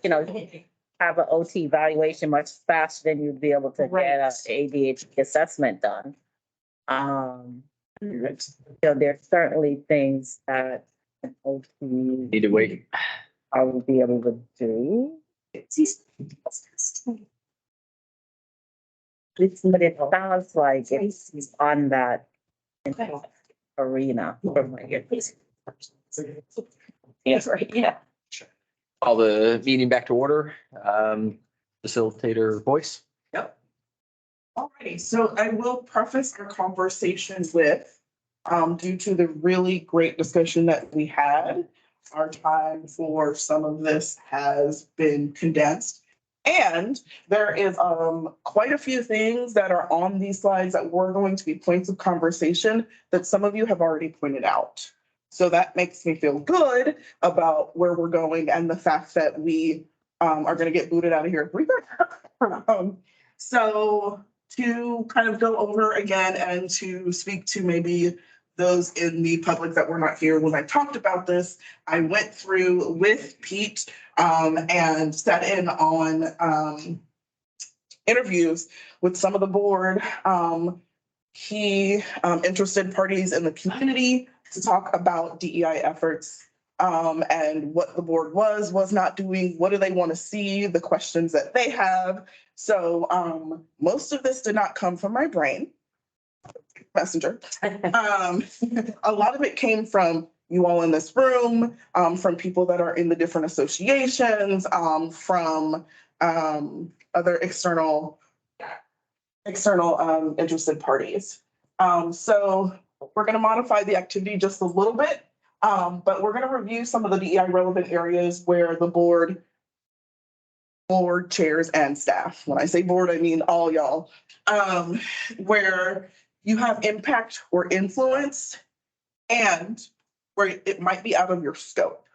you know, have an OT evaluation much faster than you'd be able to get an ADHD assessment done. You know, there's certainly things that an OT Need to wait. I will be able to do. But it sounds like it's on that arena. Yes, right, yeah. Call the meeting back to order. Facilitator voice. Yep. Alrighty, so I will preface our conversation with, due to the really great discussion that we had, our time for some of this has been condensed. And there is quite a few things that are on these slides that were going to be points of conversation that some of you have already pointed out. So that makes me feel good about where we're going and the fact that we are going to get booted out of here. So to kind of go over again and to speak to maybe those in the public that were not here when I talked about this, I went through with Pete and sat in on interviews with some of the board, key interested parties in the community to talk about DEI efforts and what the board was not doing, what do they want to see, the questions that they have. So most of this did not come from my brain. Messenger. A lot of it came from you all in this room, from people that are in the different associations, from other external interested parties. So we're going to modify the activity just a little bit, but we're going to review some of the DEI relevant areas where the board chairs and staff, when I say board, I mean all y'all, where you have impact or influence and where it might be out of your scope,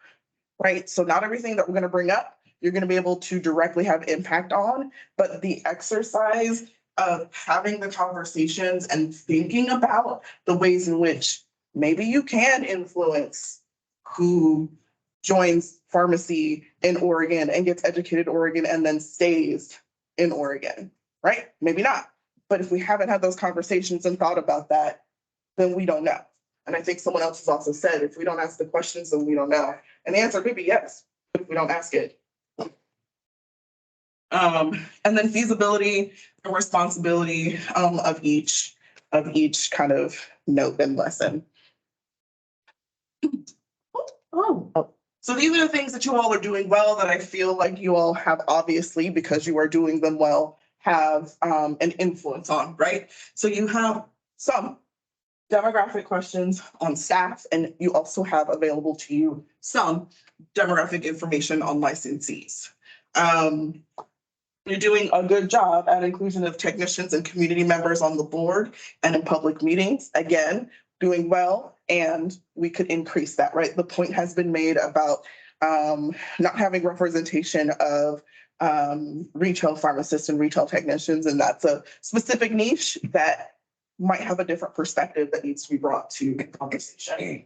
right? So not everything that we're going to bring up, you're going to be able to directly have impact on, but the exercise of having the conversations and thinking about the ways in which maybe you can influence who joins pharmacy in Oregon and gets educated in Oregon and then stays in Oregon, right? Maybe not. But if we haven't had those conversations and thought about that, then we don't know. And I think someone else has also said, if we don't ask the questions, then we don't know. And the answer may be yes, if we don't ask it. And then feasibility and responsibility of each kind of note and lesson. So these are the things that you all are doing well that I feel like you all have obviously, because you are doing them well, have an influence on, right? So you have some demographic questions on staff, and you also have available to you some demographic information on licensees. You're doing a good job at inclusion of technicians and community members on the board and in public meetings. Again, doing well, and we could increase that, right? The point has been made about not having representation of retail pharmacists and retail technicians, and that's a specific niche that might have a different perspective that needs to be brought to the conversation.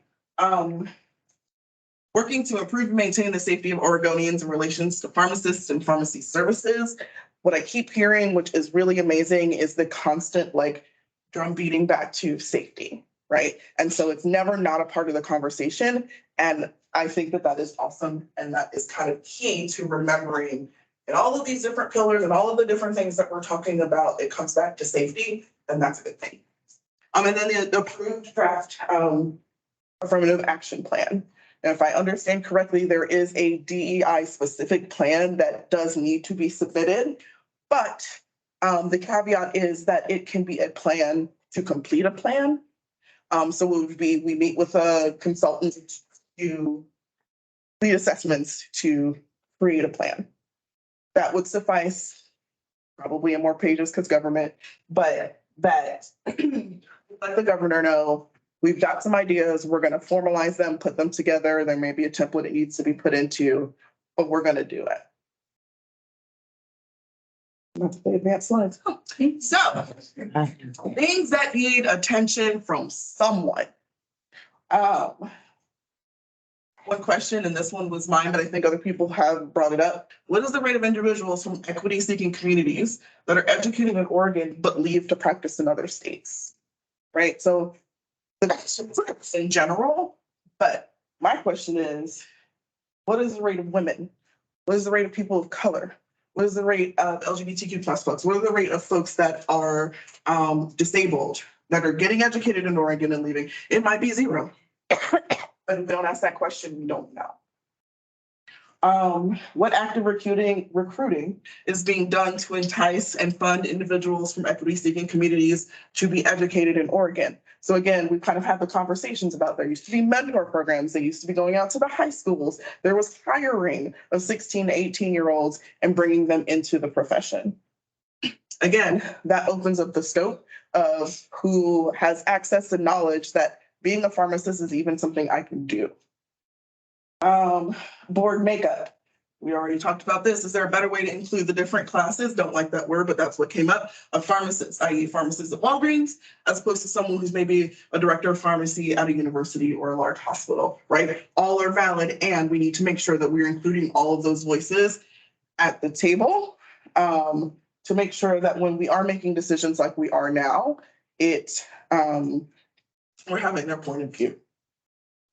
Working to improve and maintain the safety of Oregonians in relations to pharmacists and pharmacy services. What I keep hearing, which is really amazing, is the constant drum beating back to safety, right? And so it's never not a part of the conversation. And I think that that is awesome. And that is kind of key to remembering in all of these different pillars and all of the different things that we're talking about, it comes back to safety, and that's a good thing. And then the approved draft affirmative action plan. And if I understand correctly, there is a DEI specific plan that does need to be submitted, but the caveat is that it can be a plan to complete a plan. So it would be, we meet with a consultant to lead assessments to create a plan. That would suffice, probably in more pages because government, but that let the governor know we've got some ideas, we're going to formalize them, put them together. There may be a template it needs to be put into, but we're going to do it. Not to play advanced slides. So, things that need attention from someone. One question, and this one was mine, but I think other people have brought it up. What is the rate of individuals from equity-seeking communities that are educated in Oregon but leave to practice in other states? Right, so the question is in general, but my question is, what is the rate of women? What is the rate of people of color? What is the rate of LGBTQ plus folks? What are the rate of folks that are disabled, that are getting educated in Oregon and leaving? It might be zero. But if we don't ask that question, we don't know. What active recruiting is being done to entice and fund individuals from equity-seeking communities to be educated in Oregon? So again, we kind of have the conversations about there used to be mentor programs. They used to be going out to the high schools. There was hiring of 16 to 18-year-olds and bringing them into the profession. Again, that opens up the scope of who has access and knowledge that being a pharmacist is even something I can do. Board makeup. We already talked about this. Is there a better way to include the different classes? Don't like that word, but that's what came up. A pharmacist, i.e. pharmacist at Walgreens, as opposed to someone who's maybe a director of pharmacy at a university or a large hospital, right? All are valid, and we need to make sure that we're including all of those voices at the table to make sure that when we are making decisions like we are now, we're having their point of view.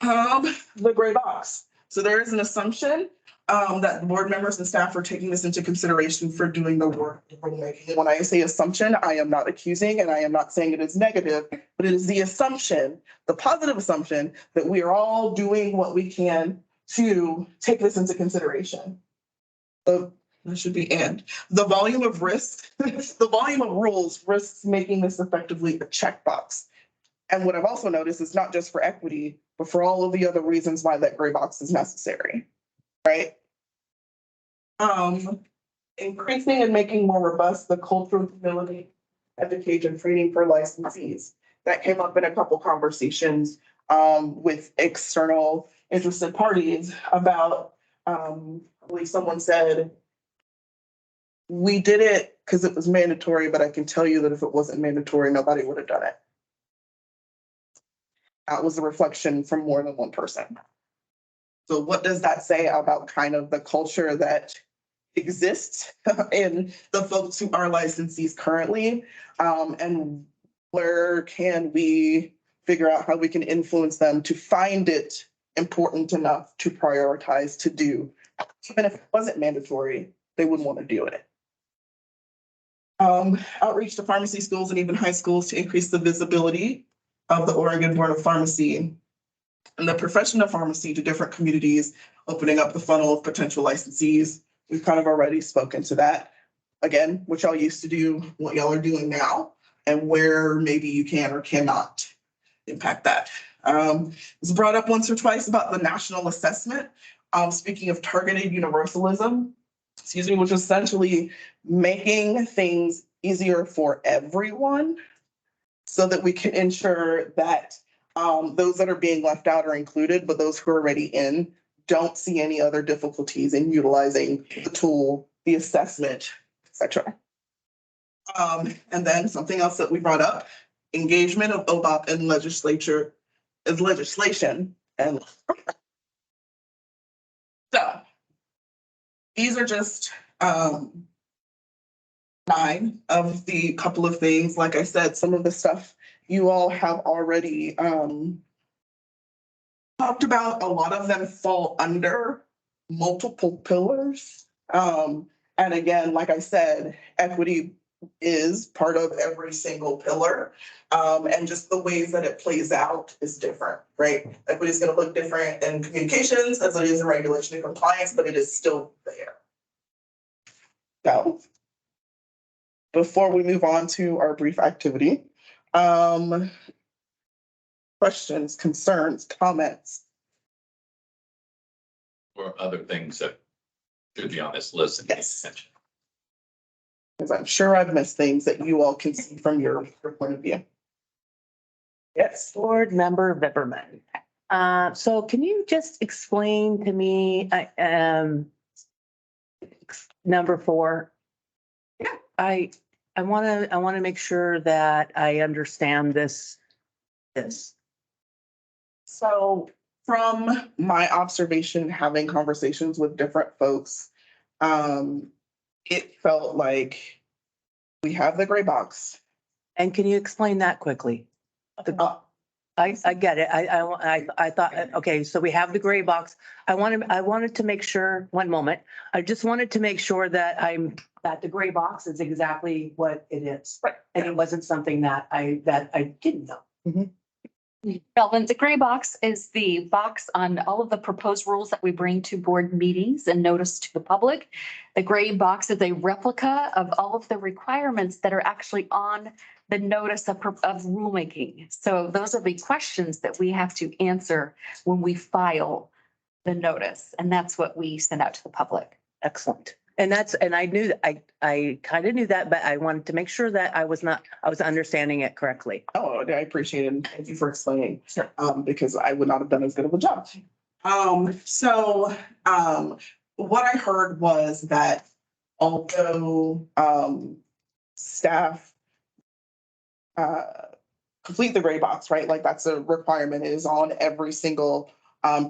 The gray box. So there is an assumption that the board members and staff are taking this into consideration for doing the work. When I say assumption, I am not accusing and I am not saying it is negative, but it is the assumption, the positive assumption that we are all doing what we can to take this into consideration. That should be and. The volume of risk, the volume of rules risks making this effectively a checkbox. And what I've also noticed is not just for equity, but for all of the other reasons why that gray box is necessary, right? Increasing and making more robust the cultural humility, education, training for licensees. That came up in a couple conversations with external interested parties about, I believe someone said, we did it because it was mandatory, but I can tell you that if it wasn't mandatory, nobody would have done it. That was a reflection from more than one person. So what does that say about kind of the culture that exists in the folks who are licensees currently? And where can we figure out how we can influence them to find it important enough to prioritize to do? Even if it wasn't mandatory, they wouldn't want to do it. Outreach to pharmacy schools and even high schools to increase the visibility of the Oregon Board of Pharmacy and the profession of pharmacy to different communities, opening up the funnel of potential licensees. We've kind of already spoken to that. Again, what y'all used to do, what y'all are doing now, and where maybe you can or cannot impact that. It was brought up once or twice about the national assessment. Speaking of targeted universalism, which is essentially making things easier for everyone, so that we can ensure that those that are being left out are included, but those who are already in don't see any other difficulties in utilizing the tool, the assessment, etc. And then something else that we brought up, engagement of OBOP in legislation. And so these are just 9 of the couple of things. Like I said, some of the stuff you all have already talked about. A lot of them fall under multiple pillars. And again, like I said, equity is part of every single pillar. And just the ways that it plays out is different, right? Equity is going to look different in communications as it is in regulation and compliance, but it is still there. So before we move on to our brief activity, questions, concerns, comments? Or other things that should be on this list. Yes. Because I'm sure I've missed things that you all can see from your point of view. Yes. Board Member Vipperman. So can you just explain to me, number 4? Yeah. I want to make sure that I understand this. So From my observation, having conversations with different folks, it felt like we have the gray box. And can you explain that quickly? Uh, I get it. I thought, okay, so we have the gray box. I wanted to make sure, one moment. I just wanted to make sure that that the gray box is exactly what it is. Right. And it wasn't something that I didn't know. Melvin, the gray box is the box on all of the proposed rules that we bring to board meetings and notice to the public. The gray box is a replica of all of the requirements that are actually on the notice of rulemaking. So those are the questions that we have to answer when we file the notice, and that's what we send out to the public. Excellent. And I knew that, I kind of knew that, but I wanted to make sure that I was understanding it correctly. Oh, I appreciate it. And thank you for explaining, because I would not have done as good of a job. What I heard was that although, staff, complete the gray box, right? Like that's a requirement. It is on every single,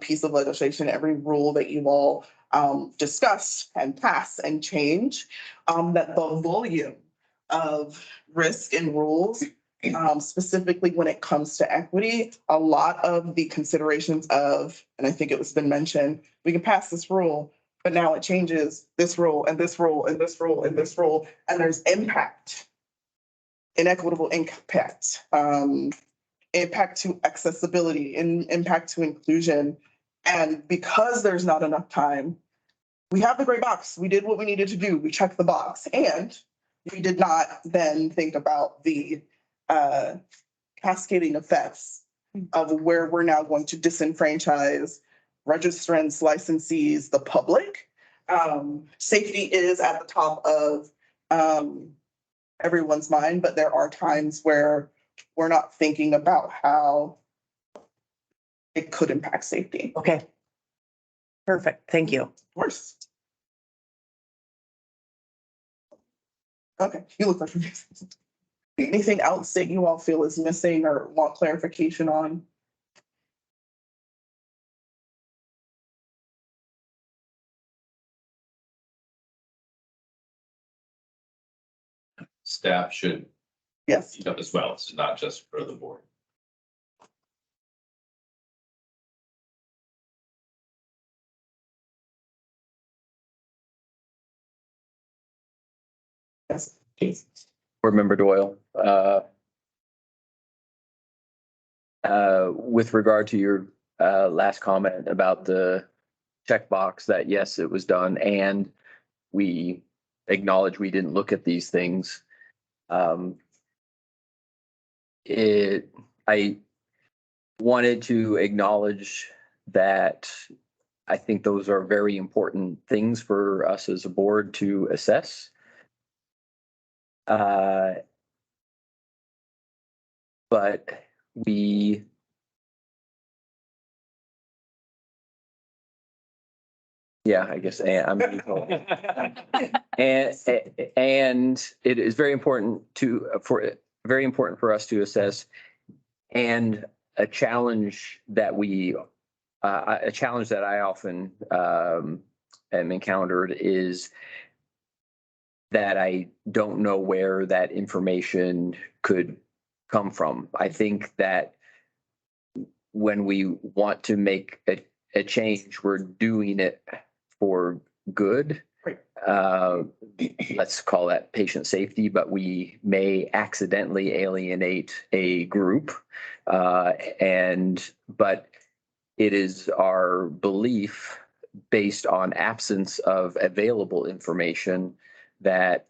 piece of legislation, every rule that you all, discuss and pass and change, that the volume of risk and rules, specifically when it comes to equity, a lot of the considerations of, and I think it was been mentioned, we can pass this rule, but now it changes this rule and this rule and this rule and this rule, and there's impact, inequitable impact, impact to accessibility, impact to inclusion. And because there's not enough time, we have the gray box. We did what we needed to do. We checked the box, and we did not then think about the cascading effects of where we're now going to disenfranchise registrants, licensees, the public. Safety is at the top of everyone's mind, but there are times where we're not thinking about how it could impact safety. Okay. Perfect. Thank you. Of course. Okay, you look like you're anything else that you all feel is missing or want clarification on? Staff should Yes. speak up as well. It's not just for the board. Yes. Board Member Doyle, with regard to your last comment about the checkbox, that yes, it was done, and we acknowledge we didn't look at these things. I wanted to acknowledge that I think those are very important things for us as a board to assess. But we I guess I'm and it is very important for us to assess, and a challenge that I often am encountered is that I don't know where that information could come from. I think that when we want to make a change, we're doing it for good. Right. Let's call that patient safety, but we may accidentally alienate a group. But it is our belief, based on absence of available information, that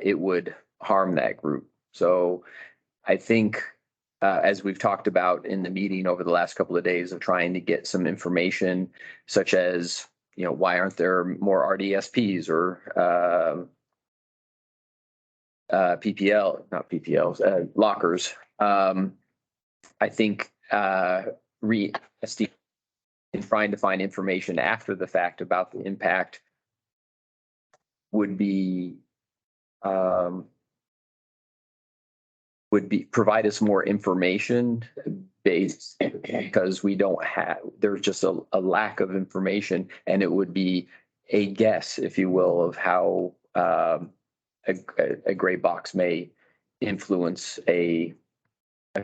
it would harm that group. So I think, as we've talked about in the meeting over the last couple of days of trying to get some information, such as, why aren't there more RDSPs or not PPLs, lockers. I think in trying to find information after the fact about the impact would provide us more information based because we don't have, there's just a lack of information, and it would be a guess, if you will, of how a gray box may influence a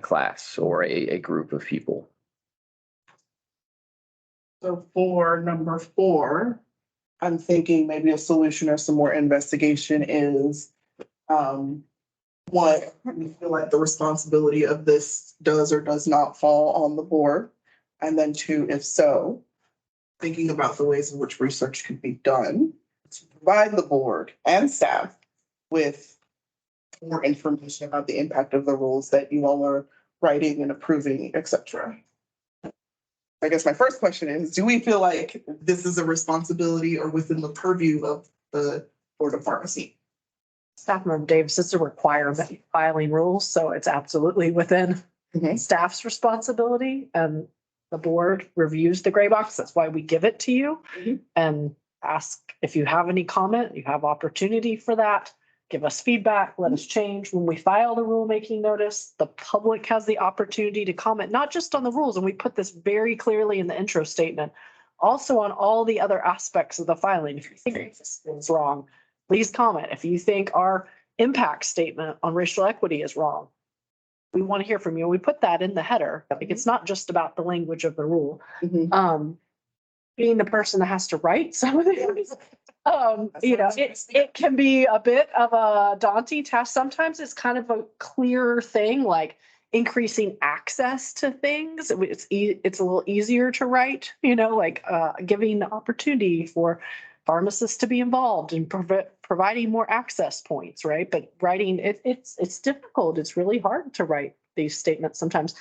class or a group of people. So for number 4, I'm thinking maybe a solution or some more investigation is, what we feel like the responsibility of this does or does not fall on the board. And then 2, if so, thinking about the ways in which research could be done to provide the board and staff with more information about the impact of the rules that you all are writing and approving, et cetera. I guess my first question is, do we feel like this is a responsibility or within the purview of the Board of Pharmacy? Staff Member Davis, it's a requirement filing rules, so it's absolutely within staff's responsibility. And the board reviews the gray box. That's why we give it to you. And ask if you have any comment, you have opportunity for that. Give us feedback, let us change. When we file the rulemaking notice, the public has the opportunity to comment, not just on the rules, and we put this very clearly in the intro statement, also on all the other aspects of the filing. If you think this is wrong, please comment. If you think our impact statement on racial equity is wrong, we want to hear from you. We put that in the header. Like, it's not just about the language of the rule. Being the person that has to write some of these, it can be a bit of a daunting task. Sometimes it's kind of a clearer thing, like increasing access to things. It's a little easier to write, like giving the opportunity for pharmacists to be involved and providing more access points, right? But writing, it's difficult. It's really hard to write these statements sometimes.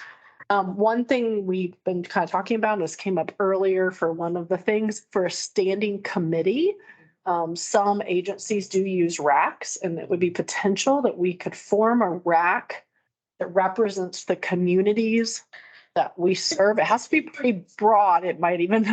One thing we've been kind of talking about, and this came up earlier for one of the things, for a standing committee. Some agencies do use RACs, and it would be potential that we could form a RAC that represents the communities that we serve. It has to be pretty broad. It might even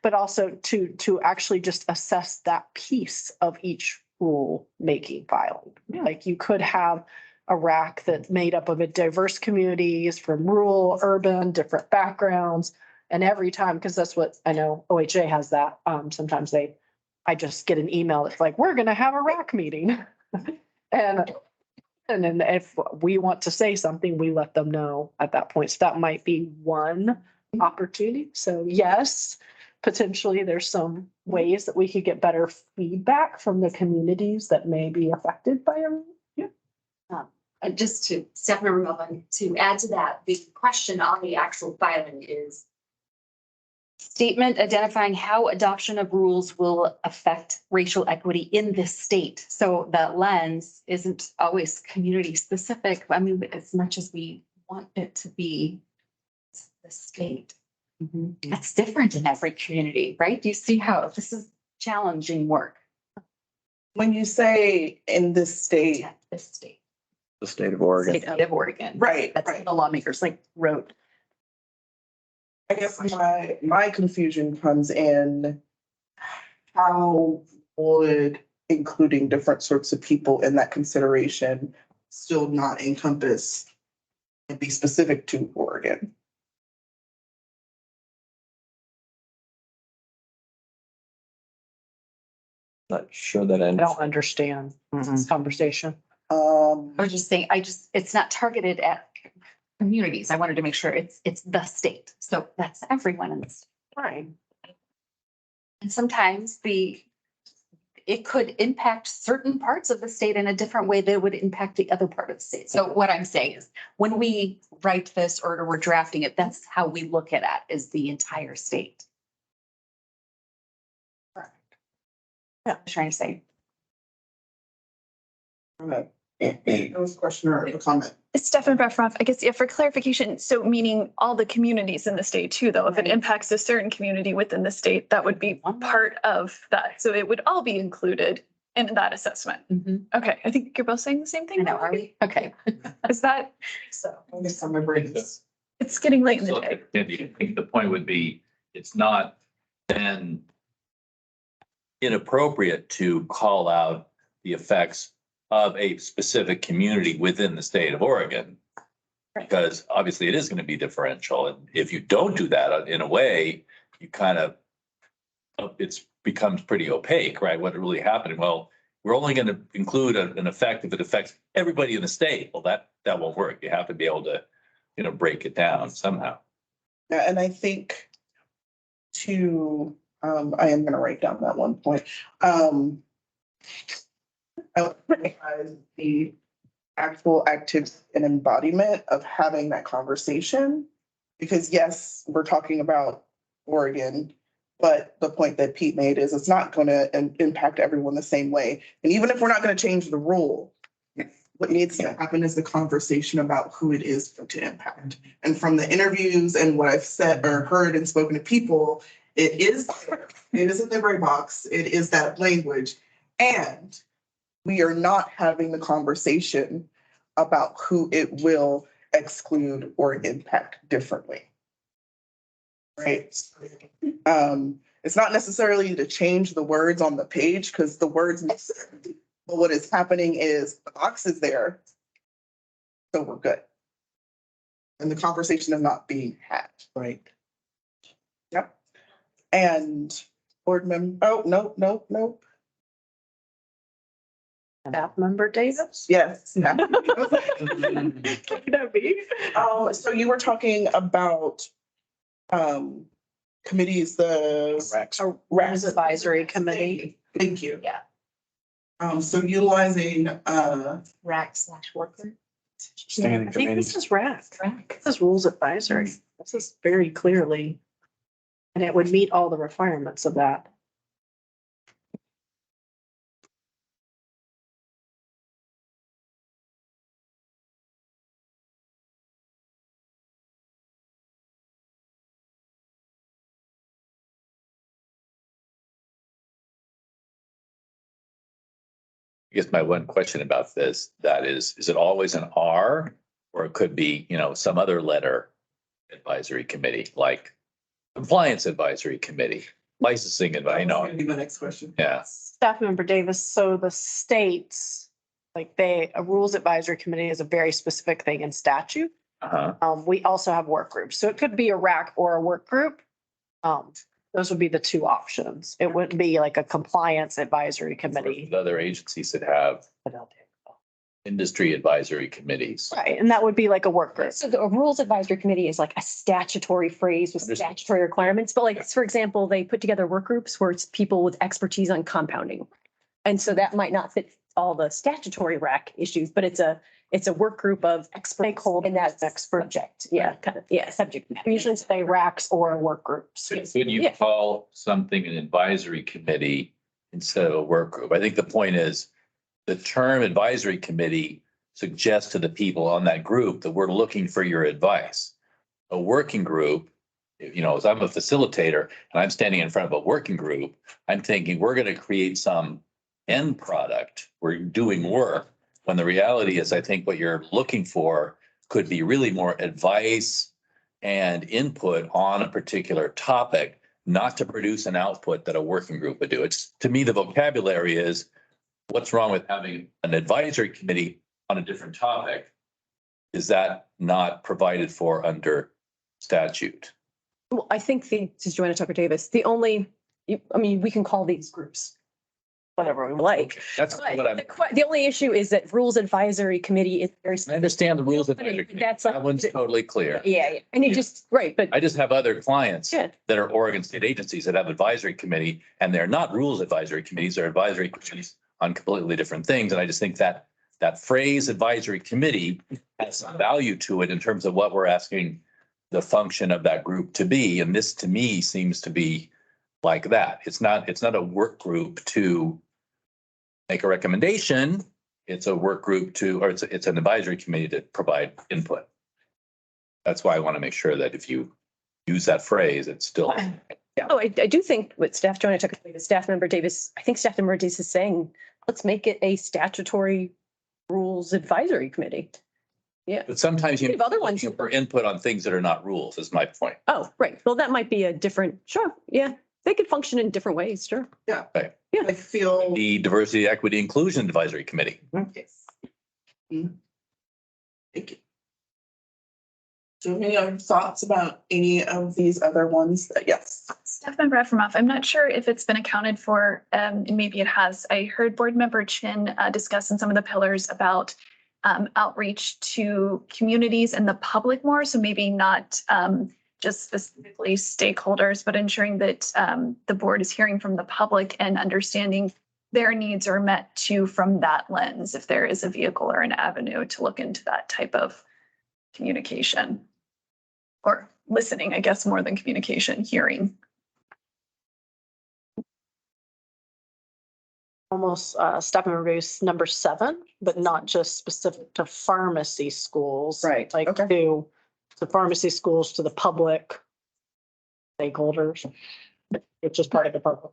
but also to actually just assess that piece of each rule making filing. Like, you could have a RAC that's made up of a diverse communities from rural, urban, different backgrounds. And every time, because that's what I know OHA has that, sometimes I just get an email that's like, we're going to have a RAC meeting. and then if we want to say something, we let them know at that point. So that might be one opportunity. So yes, potentially there's some ways that we could get better feedback from the communities that may be affected by a rule. Just to Staff Member Melvin, to add to that, the question on the actual filing is Statement identifying how adoption of rules will affect racial equity in this state. So that lens isn't always community specific. I mean, as much as we want it to be the state, that's different in every community, right? Do you see how this is challenging work? When you say in this state, This state. The state of Oregon. State of Oregon. right, That's what the lawmakers wrote. I guess my confusion comes in, how would including different sorts of people in that consideration still not encompass and be specific to Oregon? Not sure that I ends. don't understand this conversation. I was just saying, it's not targeted at communities. I wanted to make sure it's the state. So that's everyone in the state. Right. And sometimes it could impact certain parts of the state in a different way that would impact the other part of the state. So what I'm saying is, when we write this or we're drafting it, that's how we look at it, is the entire state. Yeah, I was trying to say. That was a question or a comment. Stefan Befroff, I guess, yeah, for clarification, so meaning all the communities in the state too, though, if it impacts a certain community within the state, that would be part of that. So it would all be included in that assessment. Okay, I think you're both saying the same thing. I know, are we? Okay. Is that, So I guess I'm agreeing this. it's getting late in the So day. Cindy, I think the point would be, it's not then inappropriate to call out the effects of a specific community within the state of Oregon. Because obviously it is going to be differential. And if you don't do that, in a way, you kind of, it's becomes pretty opaque, right? What really happened? Well, we're only going to include an effect if it affects everybody in the state. Well, that won't work. You have to be able to, break it down somehow. Yeah, and I think I am gonna write down that one point. I would emphasize the actual activity and embodiment of having that conversation. Because yes, we're talking about Oregon, but the point that Pete made is it's not gonna impact everyone the same way. And even if we're not gonna change the rule, what needs to happen is the conversation about who it is to impact. And from the interviews and what I've said or heard and spoken to people, it is in the gray box. It is that language. And we are not having the conversation about who it will exclude or impact differently. Right? It's not necessarily to change the words on the page because the words make sense. But what is happening is the box is there, so we're good. And the conversation is not being had. Right. Yep. And board member, oh, no. Staff member Davis? Yes. Looking at me. So you were talking about committees, the RAS advisory committee. Thank you. Yeah. So utilizing RAC/work group. I think this is RAC. This is rules advisory. This is very clearly. And it would meet all the requirements of that. I guess my one question about this, that is it always an R or it could be, some other letter advisory committee, like compliance advisory committee, licensing, and I know, Be my next question. yeah. Staff member Davis, so the states, like a rules advisory committee is a very specific thing in statute. Uh-huh. We also have work groups, so it could be a RAC or a work group. Those would be the two options. It wouldn't be like a compliance advisory committee. Other agencies that have industry advisory committees. Right, and that would be like a work group. So the rules advisory committee is like a statutory phrase with Understood. statutory requirements, but like, for example, they put together work groups where it's people with expertise on compounding. And so that might not fit all the statutory RAC issues, but it's a work group of experts in that subject. Yeah, kind of, yeah, subject matter. Usually say RACs or work groups. Could you Yeah. call something an advisory committee instead of a work group? I think the point is the term advisory committee suggests to the people on that group that we're looking for your advice. A working group, as I'm a facilitator and I'm standing in front of a working group, I'm thinking we're going to create some end product. We're doing work. When the reality is, I think what you're looking for could be really more advice and input on a particular topic, not to produce an output that a working group would do. It's, to me, the vocabulary is what's wrong with having an advisory committee on a different topic? Is that not provided for under statute? Well, I think this is Joanna Tucker Davis. We can call these groups whatever we like. That's But what I'm, the only issue is that rules advisory committee is very. I understand the rules of. That's like- That one's totally clear. Yeah, and it just, right, but I just have other clients yeah. that are Oregon state agencies that have advisory committee, and they're not rules advisory committees, they're advisory committees on completely different things. And I just think that phrase advisory committee has some value to it in terms of what we're asking the function of that group to be. And this, to me, seems to be like that. It's not a work group to make a recommendation. It's a work group or it's an advisory committee to provide input. That's why I want to make sure that if you use that phrase, it's still. Oh, I do think what Joanna Tucker, staff member Davis, I think staff member Davis is saying, let's make it a statutory rules advisory committee. Yeah. But sometimes you We have other ones. looking for input on things that are not rules, is my point. Oh, right. Well, that might be a different, sure. Yeah. They could function in different ways. Sure. I feel. The Diversity, Equity, Inclusion Advisory Committee. Yes. Thank you. Do you have any other thoughts about any of these other ones? Yes. Staff Member Efremov, I'm not sure if it's been accounted for, and maybe it has. I heard Board Member Chin discuss in some of the pillars about outreach to communities and the public more, so maybe not just specifically stakeholders, but ensuring that the board is hearing from the public and understanding their needs are met too from that lens, if there is a vehicle or an avenue to look into that type of communication. Or listening, I guess, more than communication, hearing. Almost step and reduce number 7, but not just specific to pharmacy schools. Right, Like okay. to the pharmacy schools, to the public stakeholders, which is part of the public.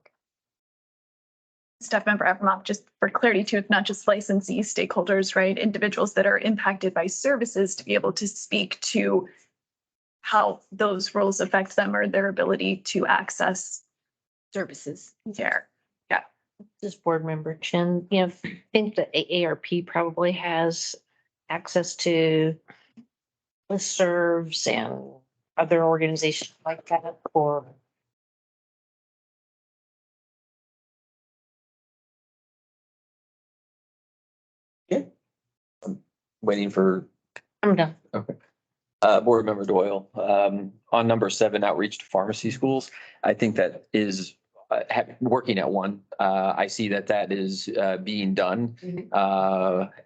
Staff Member Efremov, just for clarity too, it's not just licensees, stakeholders, right? Individuals that are impacted by services to be able to speak to how those rules affect them or their ability to access Services. care. This board member Chin, I think the AARP probably has access to listservs and other organizations like that for. Waiting for I'm done. Board Member Doyle, on number 7, outreach to pharmacy schools. I think that is working at one. I see that is being done.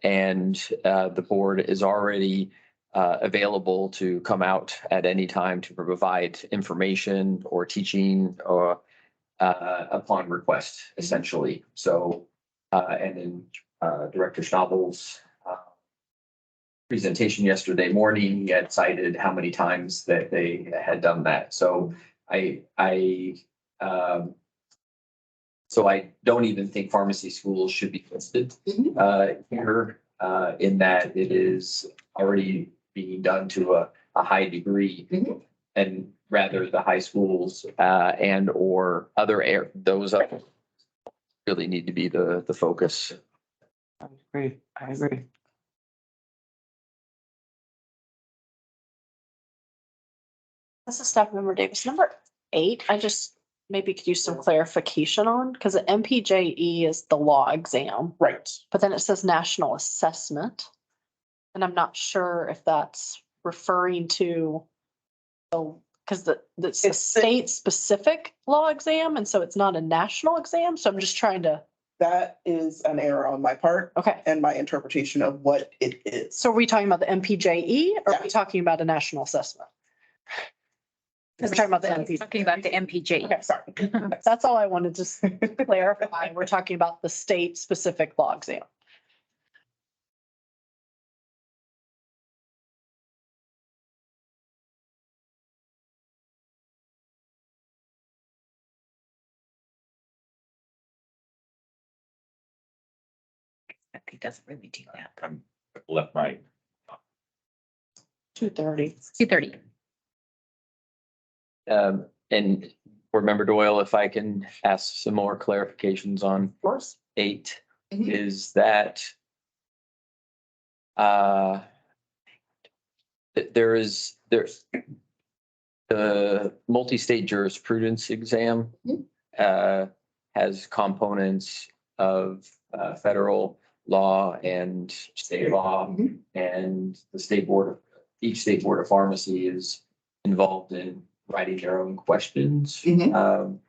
And the board is already available to come out at any time to provide information or teaching or upon request, essentially. So, and then Director Schnabel's presentation yesterday morning, he had cited how many times that they had done that. So I don't even think pharmacy schools should be listed here in that it is already being done to a high degree. And rather the high schools and or other those really need to be the focus. I agree. This is Staff Member Davis. Number 8, I just maybe could use some clarification on, because the MPJE is the law exam, Right. but then it says national assessment. And I'm not sure if that's referring to, because it's a state specific law exam, and so it's not a national exam. So I'm just trying to. That is an error on my part Okay. and my interpretation of what it is. So are we talking about the MPJE or are we talking about a national assessment? We're talking about the MPJE. Talking about the MPJ. Okay, sorry. That's all I wanted to just clarify. We're talking about the state specific law exam. I think doesn't really do that. I'm left my 2:30. 2:30. And Board Member Doyle, if I can ask some more clarifications on Of course. 8, Mhm. is that there's the multi-state jurisprudence exam has components of federal law and state law, and the each state board of pharmacy is involved in writing their own questions. But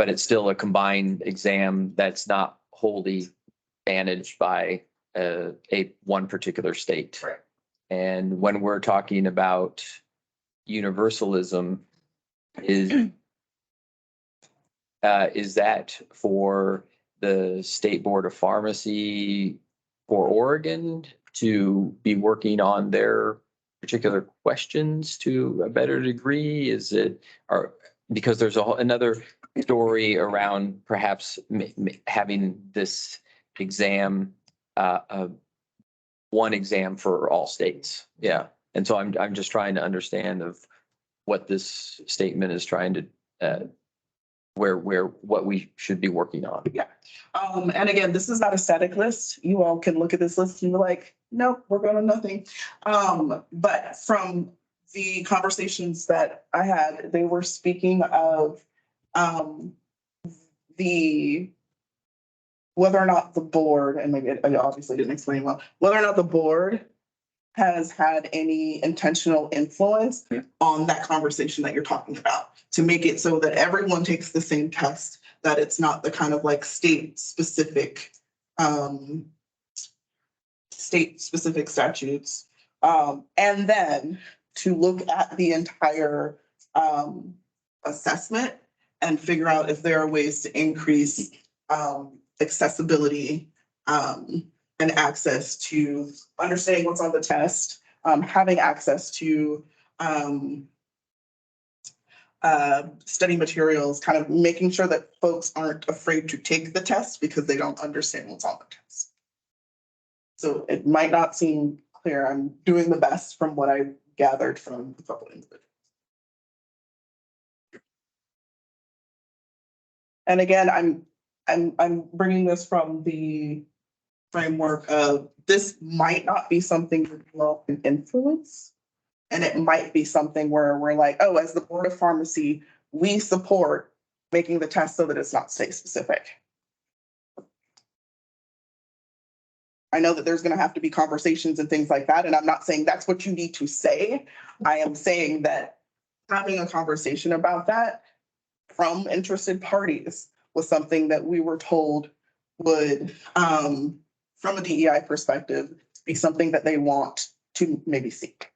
it's still a combined exam that's not wholly managed by one particular state. Right. And when we're talking about universalism, is that for the State Board of Pharmacy for Oregon to be working on their particular questions to a better degree? Is it, or because there's another story around perhaps having this exam, one exam for all states? Yeah. And so I'm just trying to understand of what this statement is trying to what we should be working on. Yeah. And again, this is not a static list. You all can look at this list and be like, nope, we're going on nothing. But from the conversations that I had, they were speaking of the whether or not the board, and maybe I obviously didn't explain well, whether or not the board has had any intentional influence on that conversation that you're talking about to make it so that everyone takes the same test, that it's not the kind of like state-specific statutes. And then to look at the entire assessment and figure out if there are ways to increase accessibility and access to understanding what's on the test, having access to study materials, kind of making sure that folks aren't afraid to take the test because they don't understand what's on the test. So it might not seem clear. I'm doing the best from what I gathered from a couple individuals. And again, I'm bringing this from the framework of this might not be something that you all can influence. And it might be something where we're like, oh, as the Board of Pharmacy, we support making the test so that it's not state specific. I know that there's going to have to be conversations and things like that. And I'm not saying that's what you need to say. I am saying that having a conversation about that from interested parties was something that we were told would, from a DEI perspective, be something that they want to maybe seek.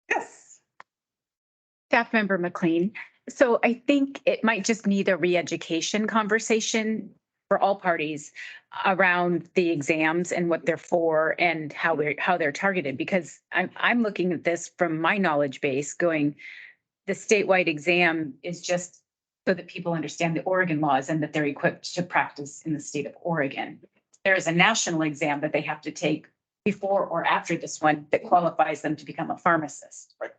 Yes. Staff Member McLean. So I think it might just need a re-education conversation for all parties around the exams and what they're for and how they're targeted, because I'm looking at this from my knowledge base going, the statewide exam is just so that people understand the Oregon laws and that they're equipped to practice in the state of Oregon. There is a national exam that they have to take before or after this one that qualifies them to become a pharmacist. Right.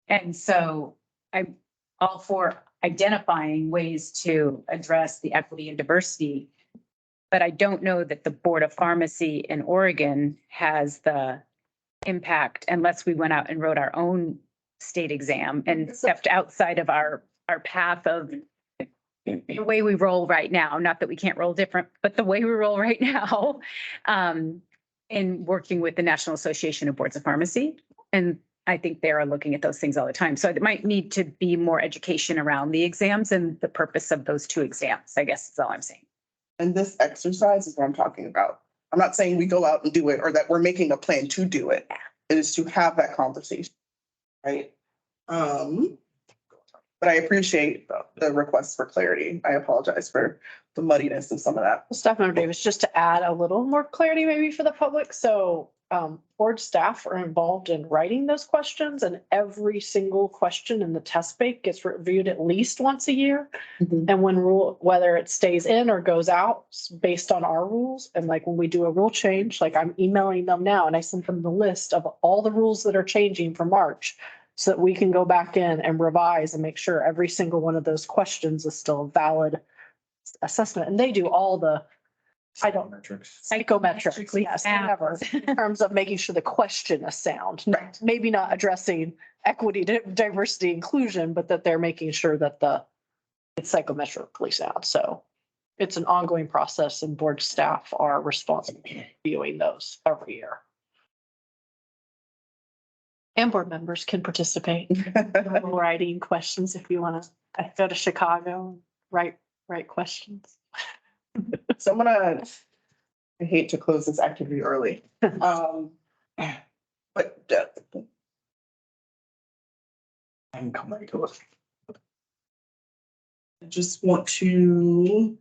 And so I'm all for identifying ways to address the equity and diversity, but I don't know that the Board of Pharmacy in Oregon has the impact unless we went out and wrote our own state exam and stepped outside of our path of the way we roll right now. Not that we can't roll different, but the way we roll right now, in working with the National Association of Boards of Pharmacy. And I think they are looking at those things all the time. So it might need to be more education around the exams and the purpose of those two exams, I guess is all I'm saying. And this exercise is what I'm talking about. I'm not saying we go out and do it or that we're making a plan to do it. It is to have that conversation, right? But I appreciate the request for clarity. I apologize for the muddiness of some of that. Staff Member Davis, just to add a little more clarity maybe for the public. So board staff are involved in writing those questions, and every single question in the test bank gets reviewed at least once a year. Mhm. And whether it stays in or goes out based on our rules. And like when we do a rule change, like I'm emailing them now and I sent them the list of all the rules that are changing for March so that we can go back in and revise and make sure every single one of those questions is still a valid assessment. And they do all the psychometrics, yes, whatever, in terms of making sure the question is sound. Right. Maybe not addressing equity, diversity, inclusion, but that they're making sure that it's psychometrically sound. So it's an ongoing process and board staff are responsible for reviewing those every year. And board members can participate in writing questions if you want to go to Chicago, write questions. So I hate to close this activity early. But I can come right to it. I just want to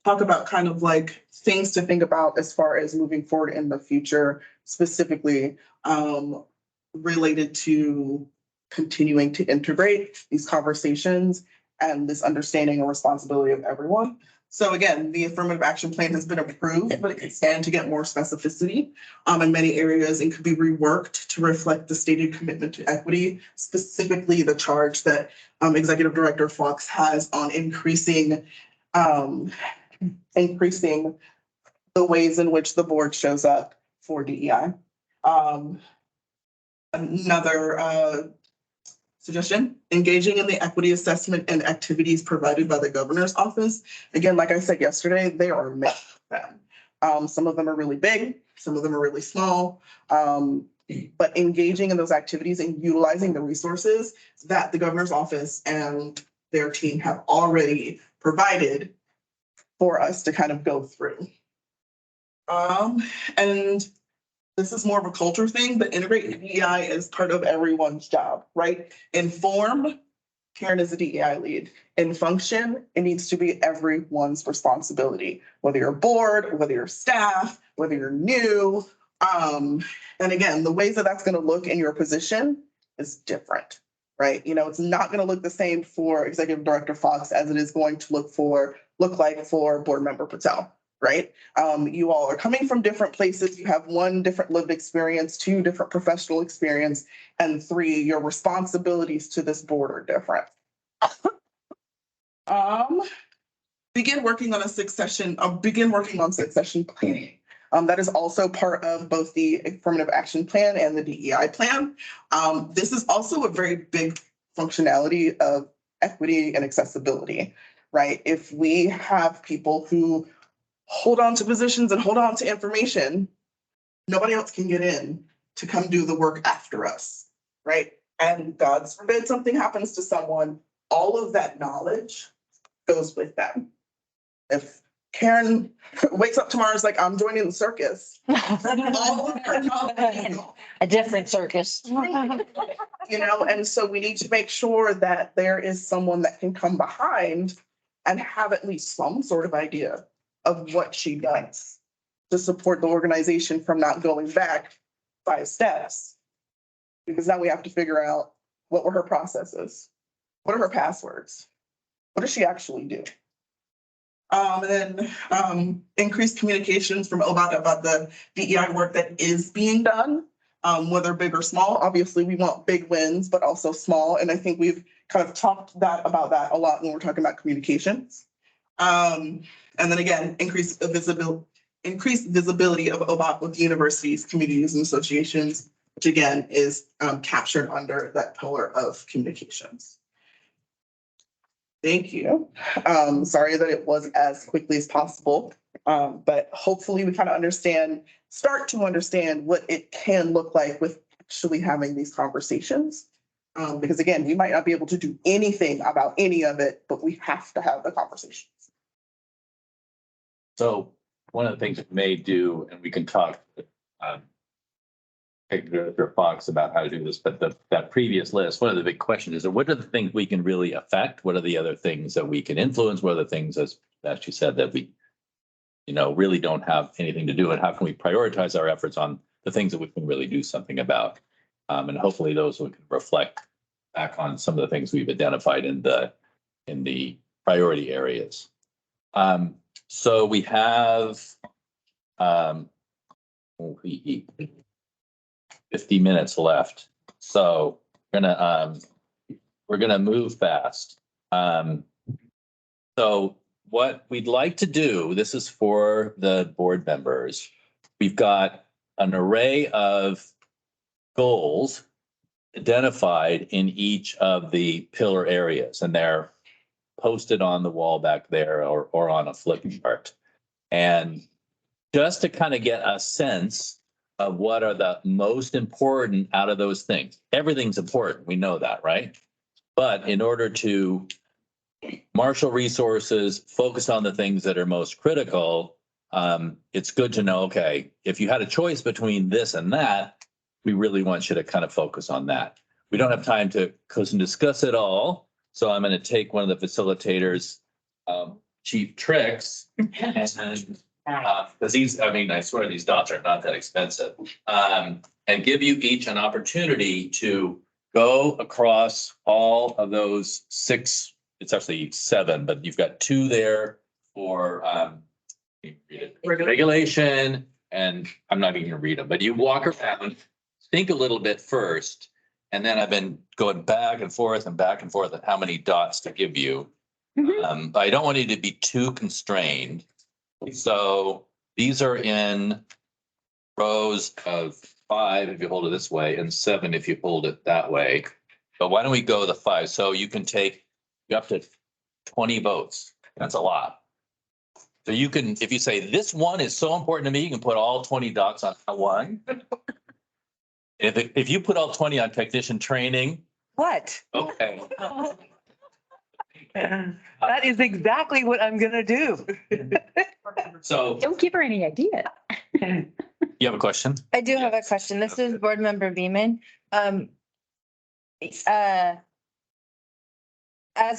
talk about kind of like things to think about as far as moving forward in the future, specifically related to continuing to integrate these conversations and this understanding and responsibility of everyone. So again, the affirmative action plan has been approved, but it can stand to get more specificity in many areas and could be reworked to reflect the stated commitment to equity, specifically the charge that Executive Director Fox has on increasing the ways in which the board shows up for DEI. Another suggestion, engaging in the equity assessment and activities provided by the governor's office. Again, like I said yesterday, there are many of them. Some of them are really big, some of them are really small. But engaging in those activities and utilizing the resources that the governor's office and their team have already provided for us to kind of go through. And this is more of a culture thing, but integrate DEI is part of everyone's job, right? In form, Karen is a DEI lead. In function, it needs to be everyone's responsibility, whether you're board, whether you're staff, whether you're new. And again, the ways that that's going to look in your position is different, right? You know, it's not going to look the same for Executive Director Fox as it is going to look like for Board Member Patel. Right? You all are coming from different places. You have 1, different lived experience, 2, different professional experience, and 3, your responsibilities to this board are different. Begin working on succession planning. That is also part of both the affirmative action plan and the DEI plan. This is also a very big functionality of equity and accessibility, right? If we have people who hold on to positions and hold on to information, nobody else can get in to come do the work after us, right? And God forbid something happens to someone, all of that knowledge goes with them. If Karen wakes up tomorrow and is like, I'm joining the circus, all of her knowledge, A different circus. you know, and so we need to make sure that there is someone that can come behind and have at least some sort of idea of what she does to support the organization from not going back 5 steps. Because now we have to figure out what were her processes? What are her passwords? What does she actually do? And then increased communications from OBOP about the DEI work that is being done, whether big or small. Obviously, we want big wins, but also small. And I think we've kind of talked about that a lot when we're talking about communications. And then again, increased visibility of OBOP with universities, communities, and associations, which again is captured under that pillar of communications. Thank you. Sorry that it was as quickly as possible, but hopefully we kind of start to understand what it can look like with actually having these conversations. Because again, we might not be able to do anything about any of it, but we have to have the conversations. So one of the things we may do, and we can talk Director Fox about how to do this, but that previous list, one of the big questions is, what are the things we can really affect? What are the other things that we can influence? What are the things, as she said, that we, really don't have anything to do? And how can we prioritize our efforts on the things that we can really do something about? And hopefully those will reflect back on some of the things we've identified in the priority areas. So we have 50 minutes left. So we're gonna move fast. So what we'd like to do, this is for the board members. We've got an array of goals identified in each of the pillar areas, and they're posted on the wall back there or on a flip chart. And just to kind of get a sense of what are the most important out of those things. Everything's important, we know that, right? But in order to marshal resources, focus on the things that are most critical, it's good to know, okay, if you had a choice between this and that, we really want you to kind of focus on that. We don't have time to discuss it all. So I'm going to take one of the facilitators' cheap tricks, and because I swear these dots are not that expensive, and give you each an opportunity to go across all of those 6. It's actually 7, but you've got 2 there for regulation, and I'm not even gonna read them, but you walk around, think a little bit first. And then I've been going back and forth and back and forth on how many dots to give you. But I don't want you to be too constrained. So these are in rows of 5 if you hold it this way, and 7 if you hold it that way. But why don't we go the 5? So you can take up to 20 votes. That's a lot. So you can, if you say this one is so important to me, you can put all 20 dots on that one. If you put all 20 on technician training, What? okay. That is exactly what I'm gonna do. So Don't give her any idea. you have a question? I do have a question. This is Board Member Beeman. As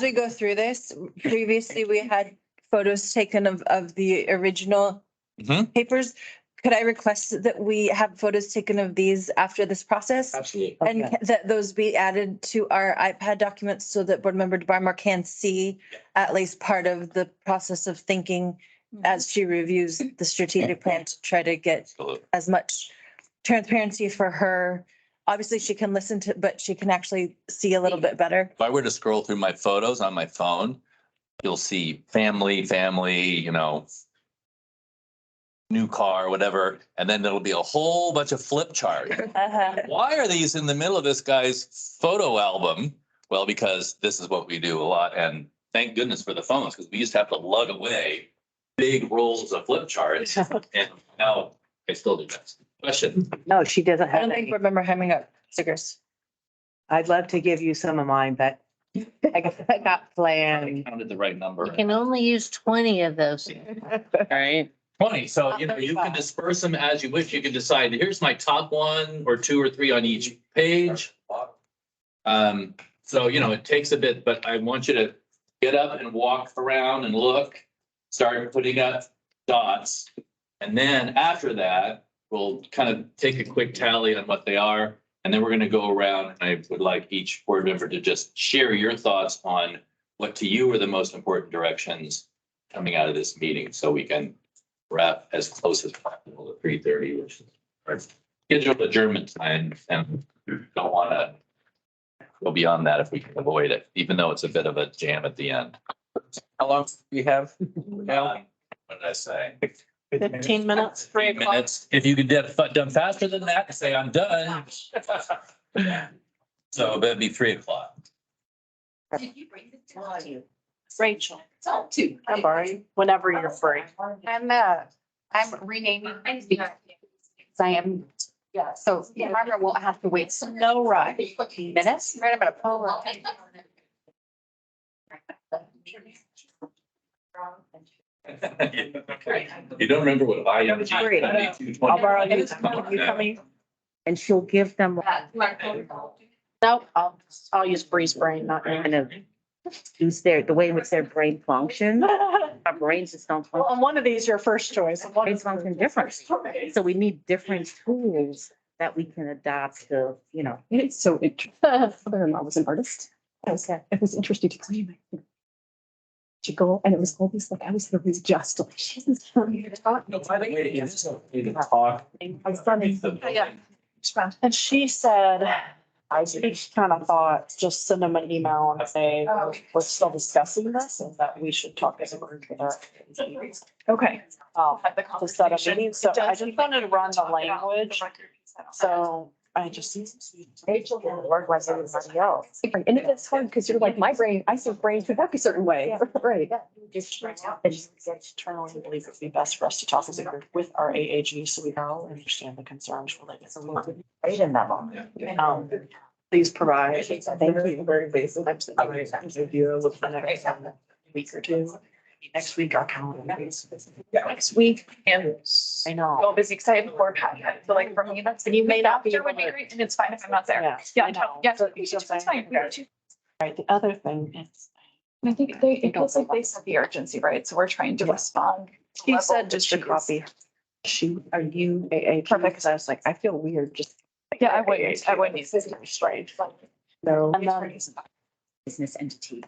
we go through this, previously we had photos taken of the original Mhm. papers. Could I request that we have photos taken of these after this process? Absolutely. And that those be added to our iPad documents so that Board Member DeBarmore can see at least part of the process of thinking as she reviews the strategic plan to try to get Absolutely. as much transparency for her. Obviously, she can listen to, but she can actually see a little bit better. If I were to scroll through my photos on my phone, you'll see family, new car, whatever, and then there'll be a whole bunch of flip charts. Why are these in the middle of this guy's photo album? Well, because this is what we do a lot, and thank goodness for the phones, because we used to have to lug away big rolls of flip charts, and now I still do that. Question? No, she doesn't I have don't think any. Board Member Hemming got stickers. I'd love to give you some of mine, but I got I planned. counted the right number. You can only use 20 of those. Right? 20, so you can disperse them as you wish. You can decide, here's my top 1 or 2 or 3 on each page. So it takes a bit, but I want you to get up and walk around and look, start putting up dots. And then after that, we'll kind of take a quick tally on what they are. And then we're gonna go around, and I would like each board member to just share your thoughts on what to you are the most important directions coming out of this meeting, so we can wrap as close as possible to 3:30, which is our scheduled adjournment time, and don't want to go beyond that if we can avoid it, even though it's a bit of a jam at the end. How long do you have? What did I say? 15 minutes, 3 8 o'clock. minutes. If you could get it done faster than that, say I'm done. So that'd be 3 o'clock. Did you bring it to you? Rachel, It's all two. I'm sorry, whenever you're free. I'm renaming these because I am, yeah, so Barbara won't have to wait so No rush. minutes. Right, I'm gonna pull up. You don't remember what I am? Great. I'll borrow you. You coming? And she'll give them No, I'll use Bree's brain, not yours. kind of use the way in which their brain functions. Our brains just don't Well, function. on one of these, your first choice. and one Brains is- function differently. So we need different tools that we can adopt to, It's so interesting. Mother-in-law was an artist. It was interesting to clean my. To go, and it was always like, I was literally just like, she's coming here to talk. No, by the way, it is okay to talk. My son is. Yeah. And she said, I just kind of thought, just send them an email and say, we're still discussing this and that we should talk as a group with our. Okay. To set a meeting. So I just wanted to run the language. So I just. Rachel didn't work like everybody else. And it's hard because you're like, my brain, I think brains should work a certain way, right? Internally believe it would be best for us to talk as a group with our AAG so we all understand the concerns related to. Right in that moment. Please provide. Thank you. Very basic. Review with the next week or two. Next week, our calendar. Next week, and I know. so busy because I have board packet. So like for me, that's. And you may not be After would able be to- great, and it's fine if I'm not there. Yeah. Yeah, I know. yeah, So it's it's just fine. Right, the other thing is. And I think it feels like they said the urgency, right? So we're trying to respond. He said just a copy. Are you AAG? Perfect, because I was like, I feel weird just. Yeah, I wouldn't. It's very strange. No. And then Business entity.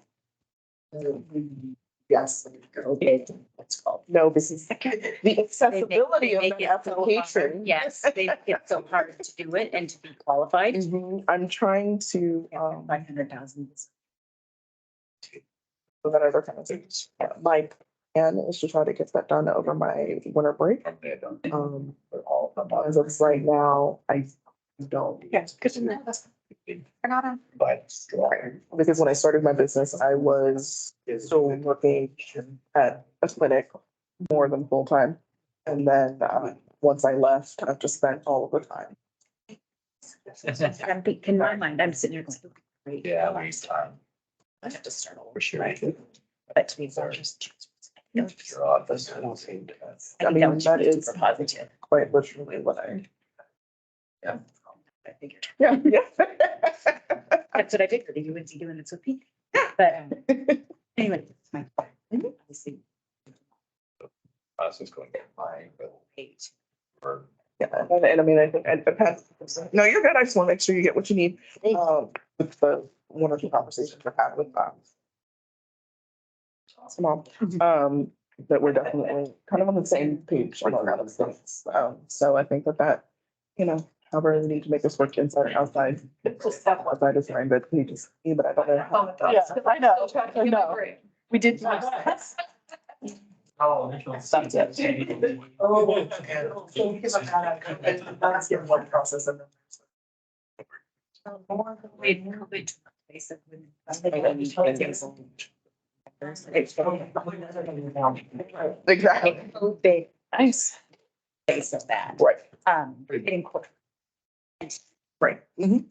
Yes. Okay, that's called. No, this is the accessibility of Make the it so hard. application. Yes, they make it so hard to do it and to be qualified. I'm trying to, 500,000. that other kind of things. My plan is to try to get that done over my winter break. As of right now, I don't. Yes, because Because when I started my business, I was still working at a clinic more than full time. And then, once I left, I've just spent all of the time. I'm thinking, in my mind, I'm sitting here going, great. Yeah, last time. I have to start all over. Sure. But to me, it's just. Your office. I mean, that is Positive. quite literally what I. I figured. Yeah, yeah. That's what I figured. You would be doing it so peak. But anyway, it's my. Obviously, Process going fine, but. eight. Or Yeah, and I mean, I think it depends. No, you're good. I just want to make sure you get what you need. With the one or two conversations I've had with Mom, that we're definitely kind of on the same page on a lot of things. So I think that, however we need to make this work inside and outside. Outside is fine, but we just, but I don't know. Yeah, I know, I know. We did. Oh, that's it. Oh, so because of that, that's the one process of. Exactly. Nice. Base of that. Right. In court. Right. Um,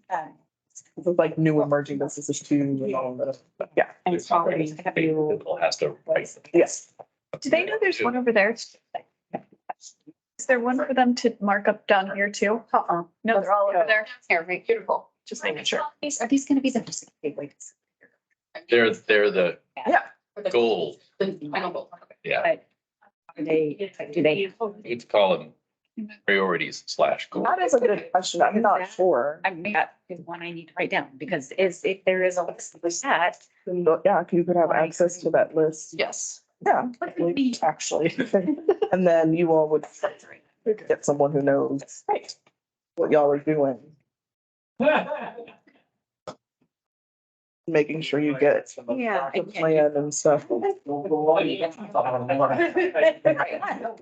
It's like new emerging businesses too, and all of that. But yeah. And it's probably, have you, People has to write. Yes. Do they know there's one over there? Is there one for them to mark up down here too? No, they're all over there. Here, right, beautiful. Just making sure. Are these gonna be the? They're the Yeah. goal. The final goal. Yeah, do they? we'd call them priorities / goal. That is a good question. I'm not sure. I mean, that is one I need to write down because if there is a list like that. Yeah, you could have access to that list. Yes, Yeah. actually. And then you all would get someone who knows what y'all are doing. Making sure you get Yeah. the plan and stuff.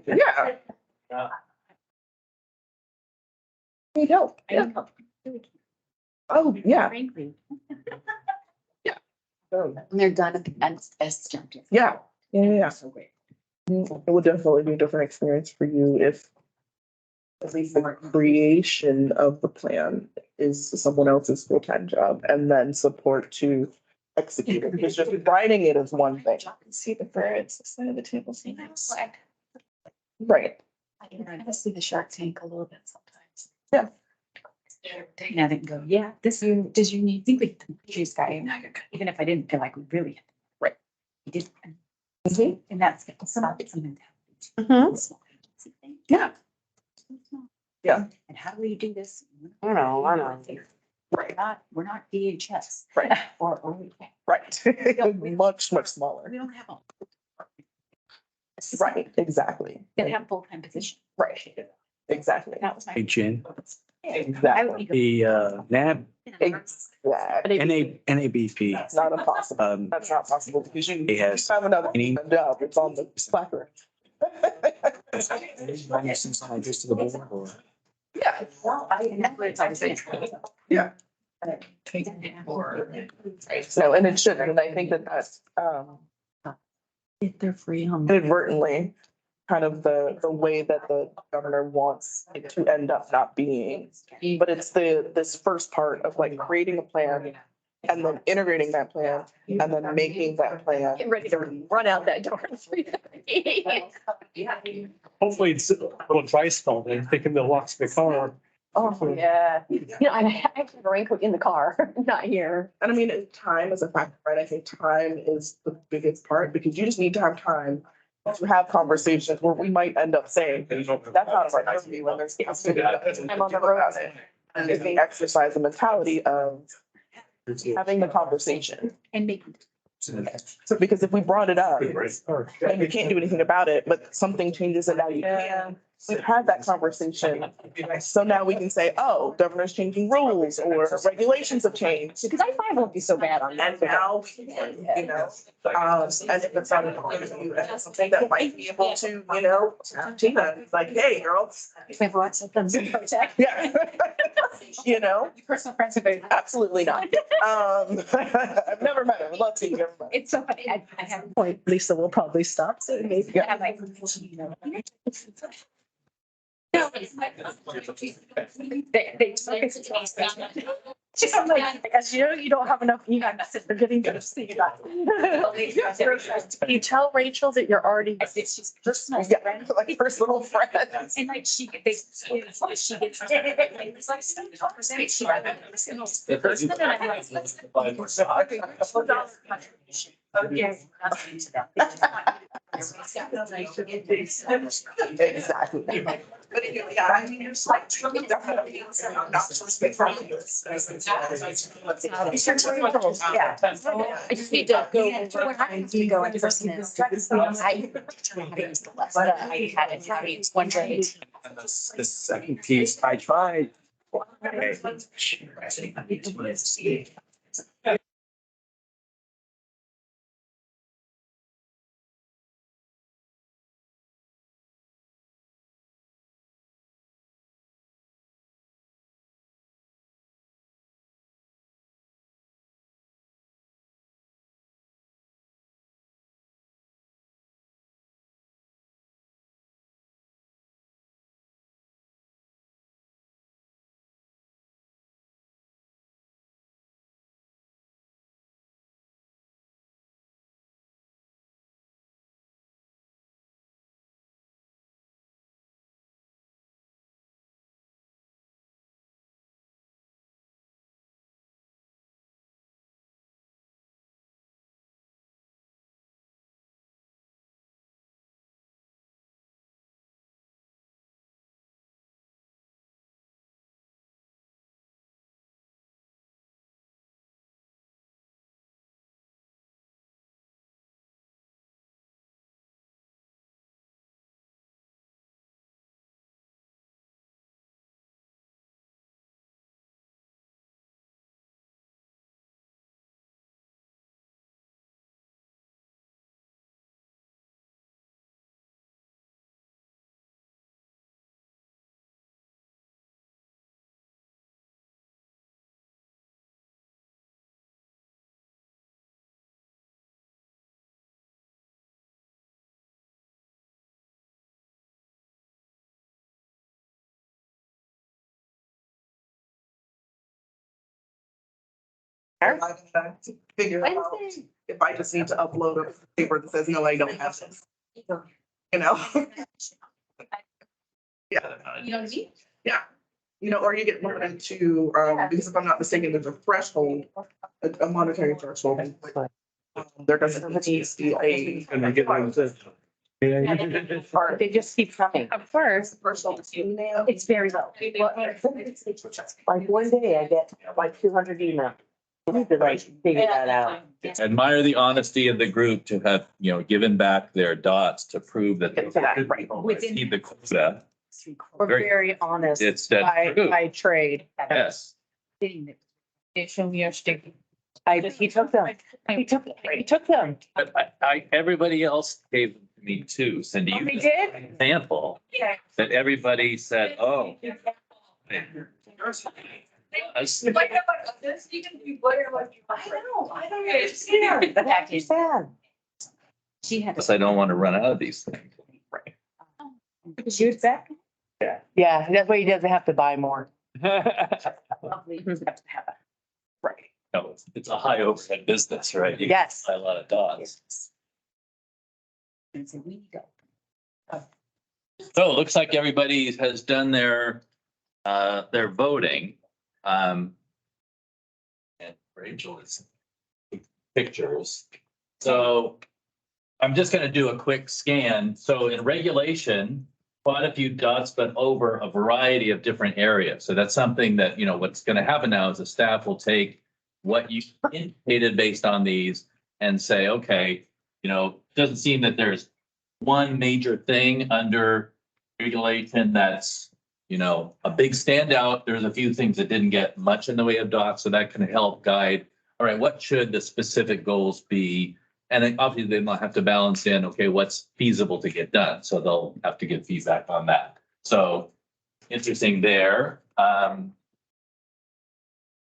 Yeah. You don't. Yeah. Oh, yeah. Frankly. When they're done at the end, it's jumped in. Yeah. Yeah. So great. It would definitely be a different experience for you if at least the creation of the plan is someone else's full-time job and then support to execute it. Because just writing it is one thing. See the birds, the side of the table. See nice. Right. I can kind of see the Shark Tank a little bit sometimes. Yeah. Now they can go, yeah, this, does you need, think we, geez, guy, even if I didn't feel like we really. Right. We did. Mhm. And that's some of it's even. Yeah. Yeah. And how do we do this? I know. Right. We're not DHS. Right. Or. Right. Much smaller. We don't have all. Right, exactly. They have full-time position. Right. Exactly. That was my. Hey, Jen, Exactly. the NAB, Exactly. NABP, That's not impossible. That's not possible because you It has have another any- job. It's on the placard. just to the board or? Yeah. Well, it's always been. Yeah. So, and it shouldn't, and I think that that's, If they're free on. inadvertently kind of the way that the governor wants it to end up not being. But it's this first part of like creating a plan and then integrating that plan and then making that plan. Get ready to run out that door. Hopefully it's a little dry spell, they're thinking they'll lock the car. Oh, yeah. You know, I actually have a raincoat in the car, not here. And I mean, time is a factor, right? I think time is the biggest part because you just need to have time to have conversations where we might end up saying, that's not what I do when there's. I'm on the road. And if they exercise the mentality of having the conversation. And make. So because if we brought it up and we can't do anything about it, but something changes and now you can, we've had that conversation. So now we can say, oh, governor's changing rules or regulations have changed. Because I won't be so bad on that. And now, we can, you know, and if it's not something that might be able to, you know, Tina, like, hey, girl. Yeah. You know? Personal friends of it. Absolutely not. I've never met her. Would love to meet her. It's so funny. I have. Point, Lisa will probably stop. So maybe. Yeah. I'm like, as you know, you don't have enough email messages. They're getting to see you guys. You tell Rachel that you're already. I said she's personal Yeah, friend. like personal friends. And like she gets, it's like, it's like some conversation. She got a personal person and I'm like, let's. Okay. Exactly. But anyway, yeah, I mean, there's like definitely not to speak for you. Yeah. I just need to go over what happens when you go into person is. I had it, it's one day. The second piece, I tried. Figure out if I just need to upload a paper that says, no, I don't have this. You know? Yeah. You know what I mean? Yeah. You know, or you get limited to, because if I'm not mistaken, there's a threshold, a monetary threshold. There doesn't need to be a. And they get them to. Or they just keep coming. Of course, Personal email. it's very low. Like one day I get like 200 emails. I need to like figure that out. Admire the honesty of the group to have, given back their dots to prove that they Within. need the quota. We're Very- very honest It's that true. by trade. Yes. They show me your stick. He took them. He took them. But everybody else gave them to me too. Cindy, you They an did? example Yeah. that everybody said, oh. I don't understand. Understand. She had. Plus, I don't want to run out of these things. Shoot back. Yeah, that's why he doesn't have to buy more. Lovely. Right. No, it's a high overhead business, right? You Yes. buy a lot of dots. And so we go. So it looks like everybody has done their voting. And Rachel is pictures. So I'm just going to do a quick scan. So in regulation, quite a few dots, but over a variety of different areas. So that's something that, what's going to happen now is the staff will take what you indicated based on these and say, okay, doesn't seem that there's one major thing under regulation that's, a big standout. There's a few things that didn't get much in the way of dots, so that can help guide, all right, what should the specific goals be? And then obviously they might have to balance in, okay, what's feasible to get done? So they'll have to give feedback on that. So interesting there.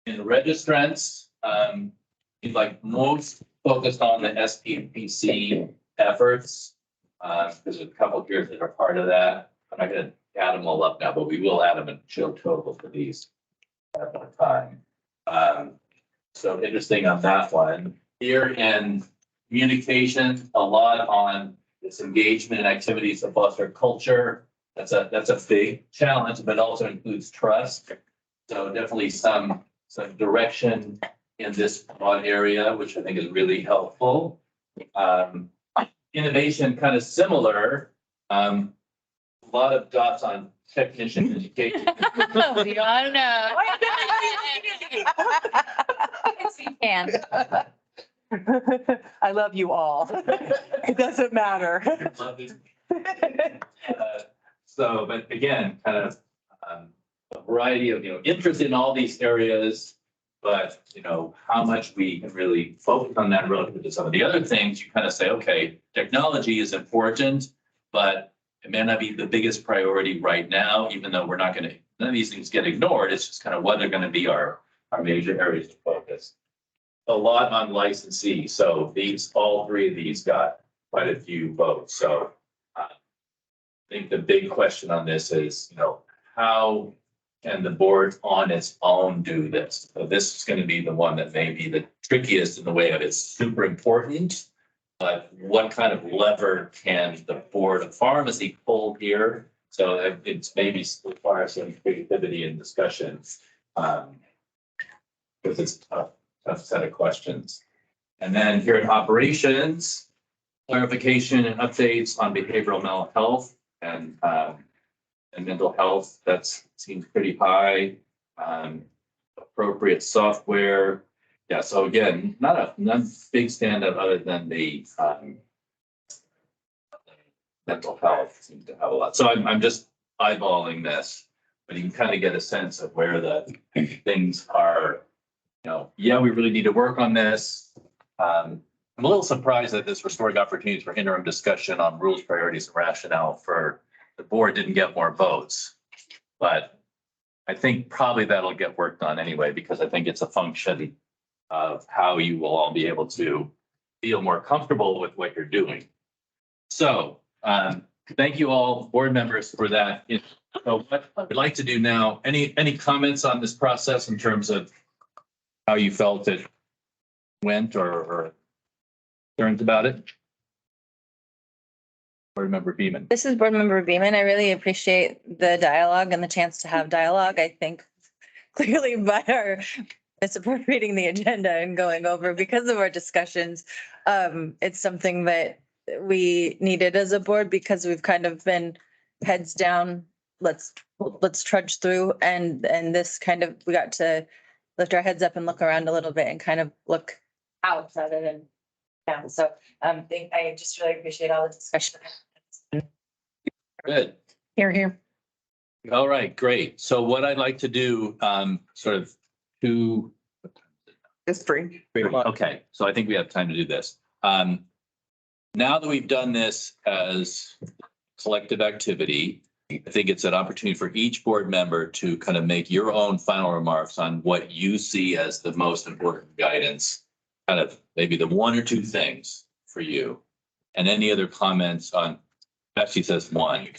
In registrants, like most focused on the SPPC efforts. There's a couple here that are part of that. I'm not gonna add them all up now, but we will add them and show total for these at one time. So interesting on that one. Here in communication, a lot on this engagement and activities to foster culture. That's a big challenge, but also includes trust. So definitely some direction in this broad area, which I think is really helpful. Innovation, kind of similar. A lot of dots on technician education. We all know. And I love you all. It doesn't matter. So, but again, kind of a variety of, interest in all these areas, but, how much we can really focus on that relative to some of the other things, you kind of say, okay, technology is important, but it may not be the biggest priority right now, even though none of these things get ignored. It's just kind of what are going to be our major areas of focus. A lot on licensee. So all three of these got quite a few votes. So I think the big question on this is, how can the board on its own do this? So this is going to be the one that may be the trickiest in the way of it's super important. But what kind of lever can the board of pharmacy pull here? So it's maybe requires some creativity and discussion. Because it's a tough set of questions. And then here in operations, clarification and updates on behavioral mental health and mental health. That seems pretty high. Appropriate software. Yeah, so again, none big standout other than the mental health seems to have a lot. So I'm just eyeballing this, but you can kind of get a sense of where the things are. Yeah, we really need to work on this. I'm a little surprised that this restoring opportunities for interim discussion on rules, priorities, and rationale for the board didn't get more votes. But I think probably that'll get worked on anyway, because I think it's a function of how you will all be able to feel more comfortable with what you're doing. So thank you all board members for that. So what I'd like to do now, any comments on this process in terms of how you felt it went or concerns about it? Board Member Beeman. This is Board Member Beeman. I really appreciate the dialogue and the chance to have dialogue. I think clearly by our misappropriating the agenda and going over because of our discussions, it's something that we needed as a board because we've kind of been heads down. Let's trudge through and this kind of, we got to lift our heads up and look around a little bit and kind of look out rather than down. So I just really appreciate all the discussion. Good. Here. All right, great. So what I'd like to do, sort of two. It's free. Okay, so I think we have time to do this. Now that we've done this as collective activity, I think it's an opportunity for each board member to kind of make your own final remarks on what you see as the most important guidance, kind of maybe the one or two things for you. And any other comments on, Betsy says one.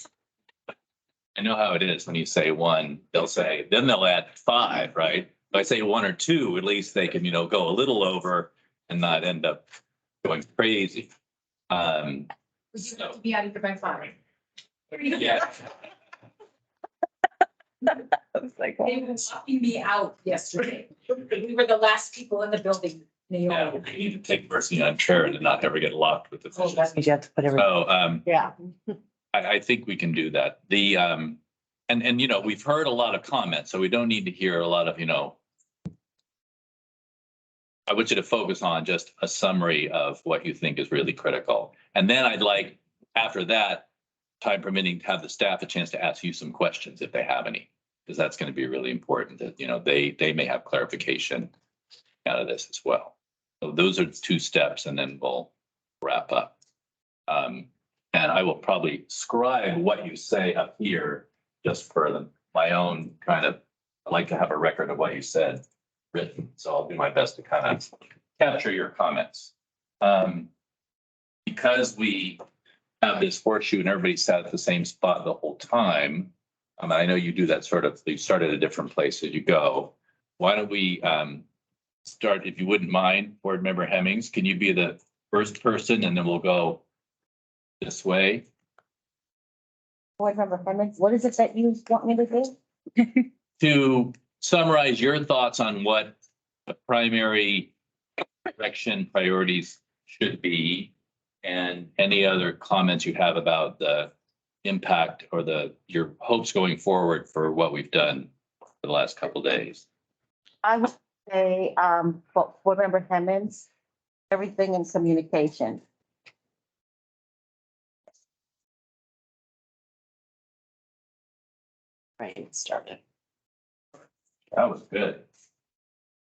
I know how it is when you say one, then they'll add 5, right? If I say 1 or 2, at least they can, go a little over and not end up going crazy. Be out of here by 5. Yeah. I was like, They were locking me out yesterday. We were the last people in the building. Yeah, we need to take mercy on Sharon and not ever get locked with the oh, that means you have to put everything. So, Yeah. I think we can do that. And we've heard a lot of comments, so we don't need to hear a lot of, I want you to focus on just a summary of what you think is really critical. And then I'd like, after that, time permitting, to have the staff a chance to ask you some questions if they have any. Because that's going to be really important that, you know, they may have clarification out of this as well. So those are the 2 steps, and then we'll wrap up. And I will probably scribe what you say up here just for my own kind of, I like to have a record of what you said written. So I'll do my best to kind of capture your comments. Because we have this horseshoe and everybody sat at the same spot the whole time. I know you do that sort of, you start at a different place as you go. Why don't we start, if you wouldn't mind, Board Member Hemmings, can you be the first person, and then we'll go this way? Board Member Hemmings, what is it that you want me to do? To summarize your thoughts on what the primary direction priorities should be, and any other comments you have about the impact or your hopes going forward for what we've done for the last couple of days. I would say, Board Member Hemmings, everything in communication. Right, started. That was good.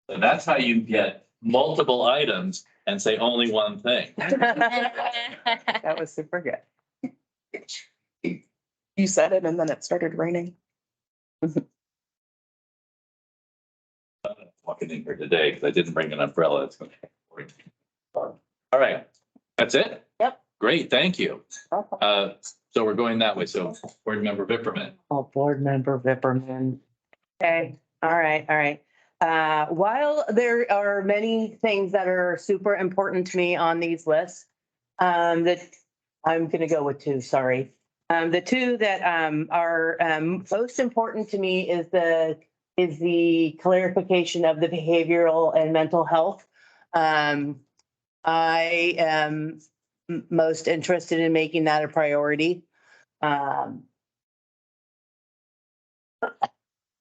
So that's how you get multiple items and say only one thing. That was super good. You said it and then it started raining. Walking in here today because I didn't bring an umbrella. It's okay. All right, that's it? Yep. Great, thank you. So we're going that way. So Board Member Vipperman. Oh, Board Member Vipperman. Okay, all right. While there are many things that are super important to me on these lists, that I'm gonna go with 2, sorry. The 2 that are most important to me is the clarification of the behavioral and mental health. I am most interested in making that a priority.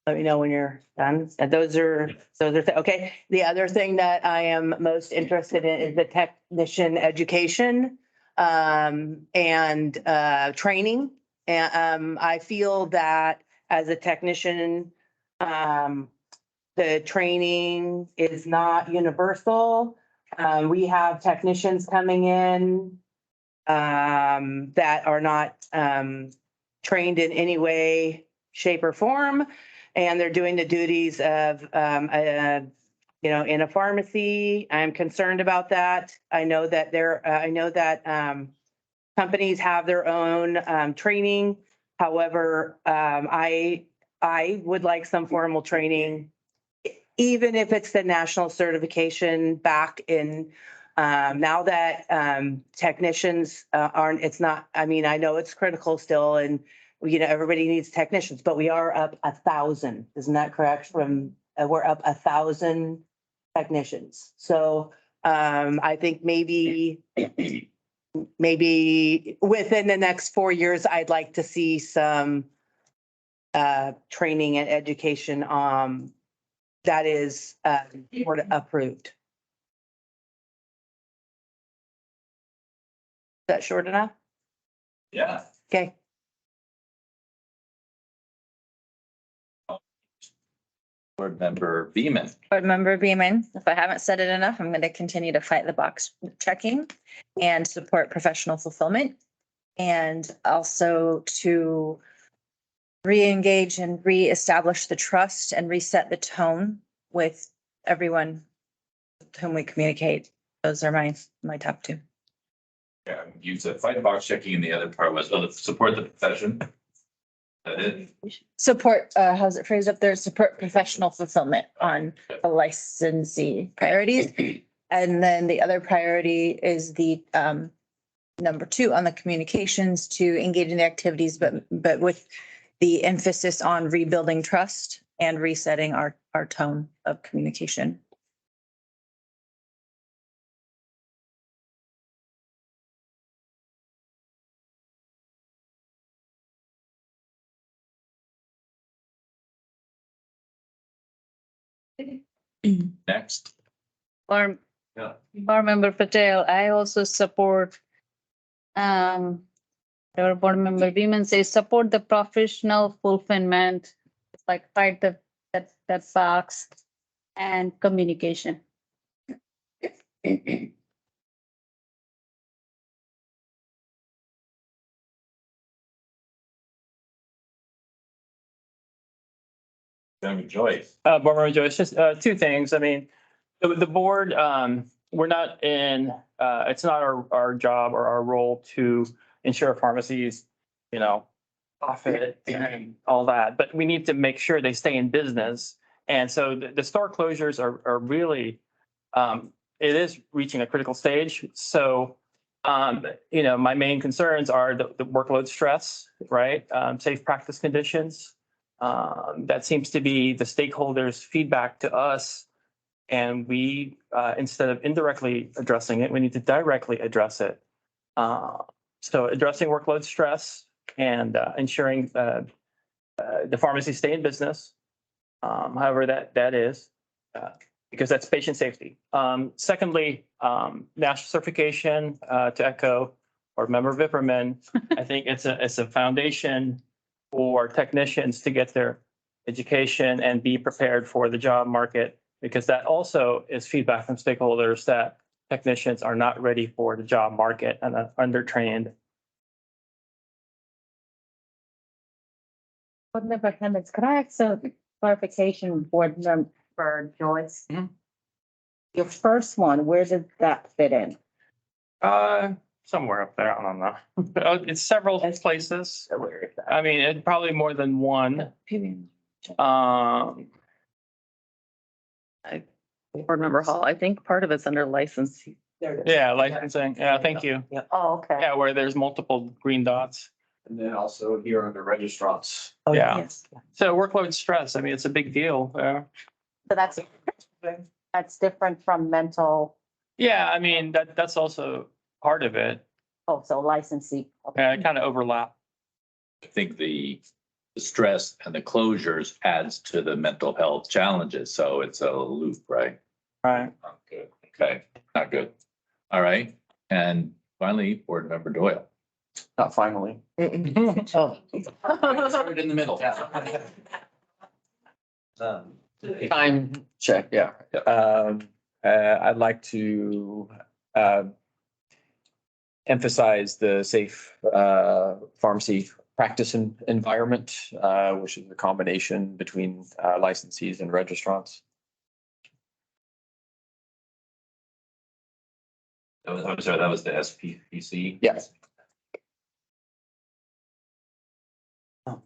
Let me know when you're done. And those are okay. The other thing that I am most interested in is the technician education and training. And I feel that as a technician, the training is not universal. We have technicians coming in that are not trained in any way, shape, or form. And they're doing the duties of, in a pharmacy. I'm concerned about that. I know that companies have their own training. However, I would like some formal training, even if it's the national certification back in, now that technicians aren't, it's not, I mean, I know it's critical still, and everybody needs technicians, but we are up 1,000. Isn't that correct? We're up 1,000 technicians. So I think maybe within the next 4 years, I'd like to see some training and education that is board approved. Is that short enough? Yeah. Okay. Board Member Beeman. Board Member Beeman, if I haven't said it enough, I'm going to continue to fight the box checking and support professional fulfillment, and also to re-engage and re-establish the trust and reset the tone with everyone with whom we communicate. Those are my top 2. Yeah, you said fight the box checking, and the other part was support the profession. That it. Support, how's it phrased up there? Support professional fulfillment on the licensee priorities. And then the other priority is the number 2 on the communications, to engage in the activities, but with the emphasis on rebuilding trust and resetting our tone of communication. Next. Board Yeah. Member Patel, I also support, our board member Beeman says, support the professional fulfillment, it's like right that box and communication. Member Joyce. Board Member Joyce, just two things. I mean, the board, we're not in, it's not our job or our role to ensure pharmacies, profit and all that, but we need to make sure they stay in business. And so the store closures are really, it is reaching a critical stage. So, my main concerns are the workload stress, right? Safe practice conditions. That seems to be the stakeholders' feedback to us. And we, instead of indirectly addressing it, we need to directly address it. So addressing workload stress and ensuring the pharmacy stay in business. However, that is, because that's patient safety. Secondly, national certification, to echo or member Vipperman, I think it's a foundation for technicians to get their education and be prepared for the job market, because that also is feedback from stakeholders that technicians are not ready for the job market and are undertrained. Board Member Hemmons, could I ask a clarification, Board Member Joyce? Your first one, where did that fit in? Somewhere up there, I don't know. It's several places. I mean, it's probably more than one. Board Member Hall, I think part of it's under license. Yeah, licensing. Yeah, thank you. Oh, okay. Yeah, where there's multiple green dots. And then also here under registrants. Oh, Yeah. yes. So workload stress, I mean, it's a big deal. So that's different from mental, Yeah, I mean, that's also part of it. so licensee. It kind of overlap. I think the stress and the closures adds to the mental health challenges. So it's a loop, right? Right. Not good. Okay, not good. All right. And finally, Board Member Doyle. Not finally. Oh. Started in the middle. Time check, yeah. I'd like to emphasize the safe pharmacy practice environment, which is a combination between licensees and registrants. I'm sorry, that was the SPPC? Yes. Oh, no.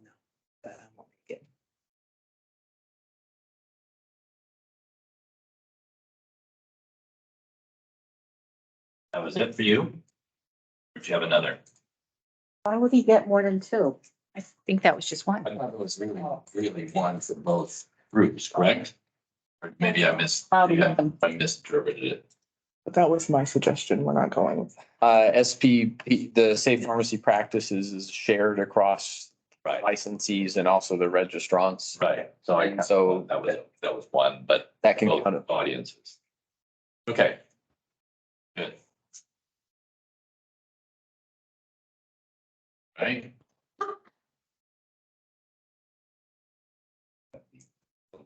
That I won't get. That was it for you? Or did you have another? Why would he get more than two? I think that was just one. I thought it was really one for both groups, correct? Or maybe I misinterpreted it. But that was my suggestion. We're not going with. SPP, the safe pharmacy practices is shared across Right. licensees and also the registrants. Right. So I, So that was one, but that can both kind of, audiences. Okay. Good. Right.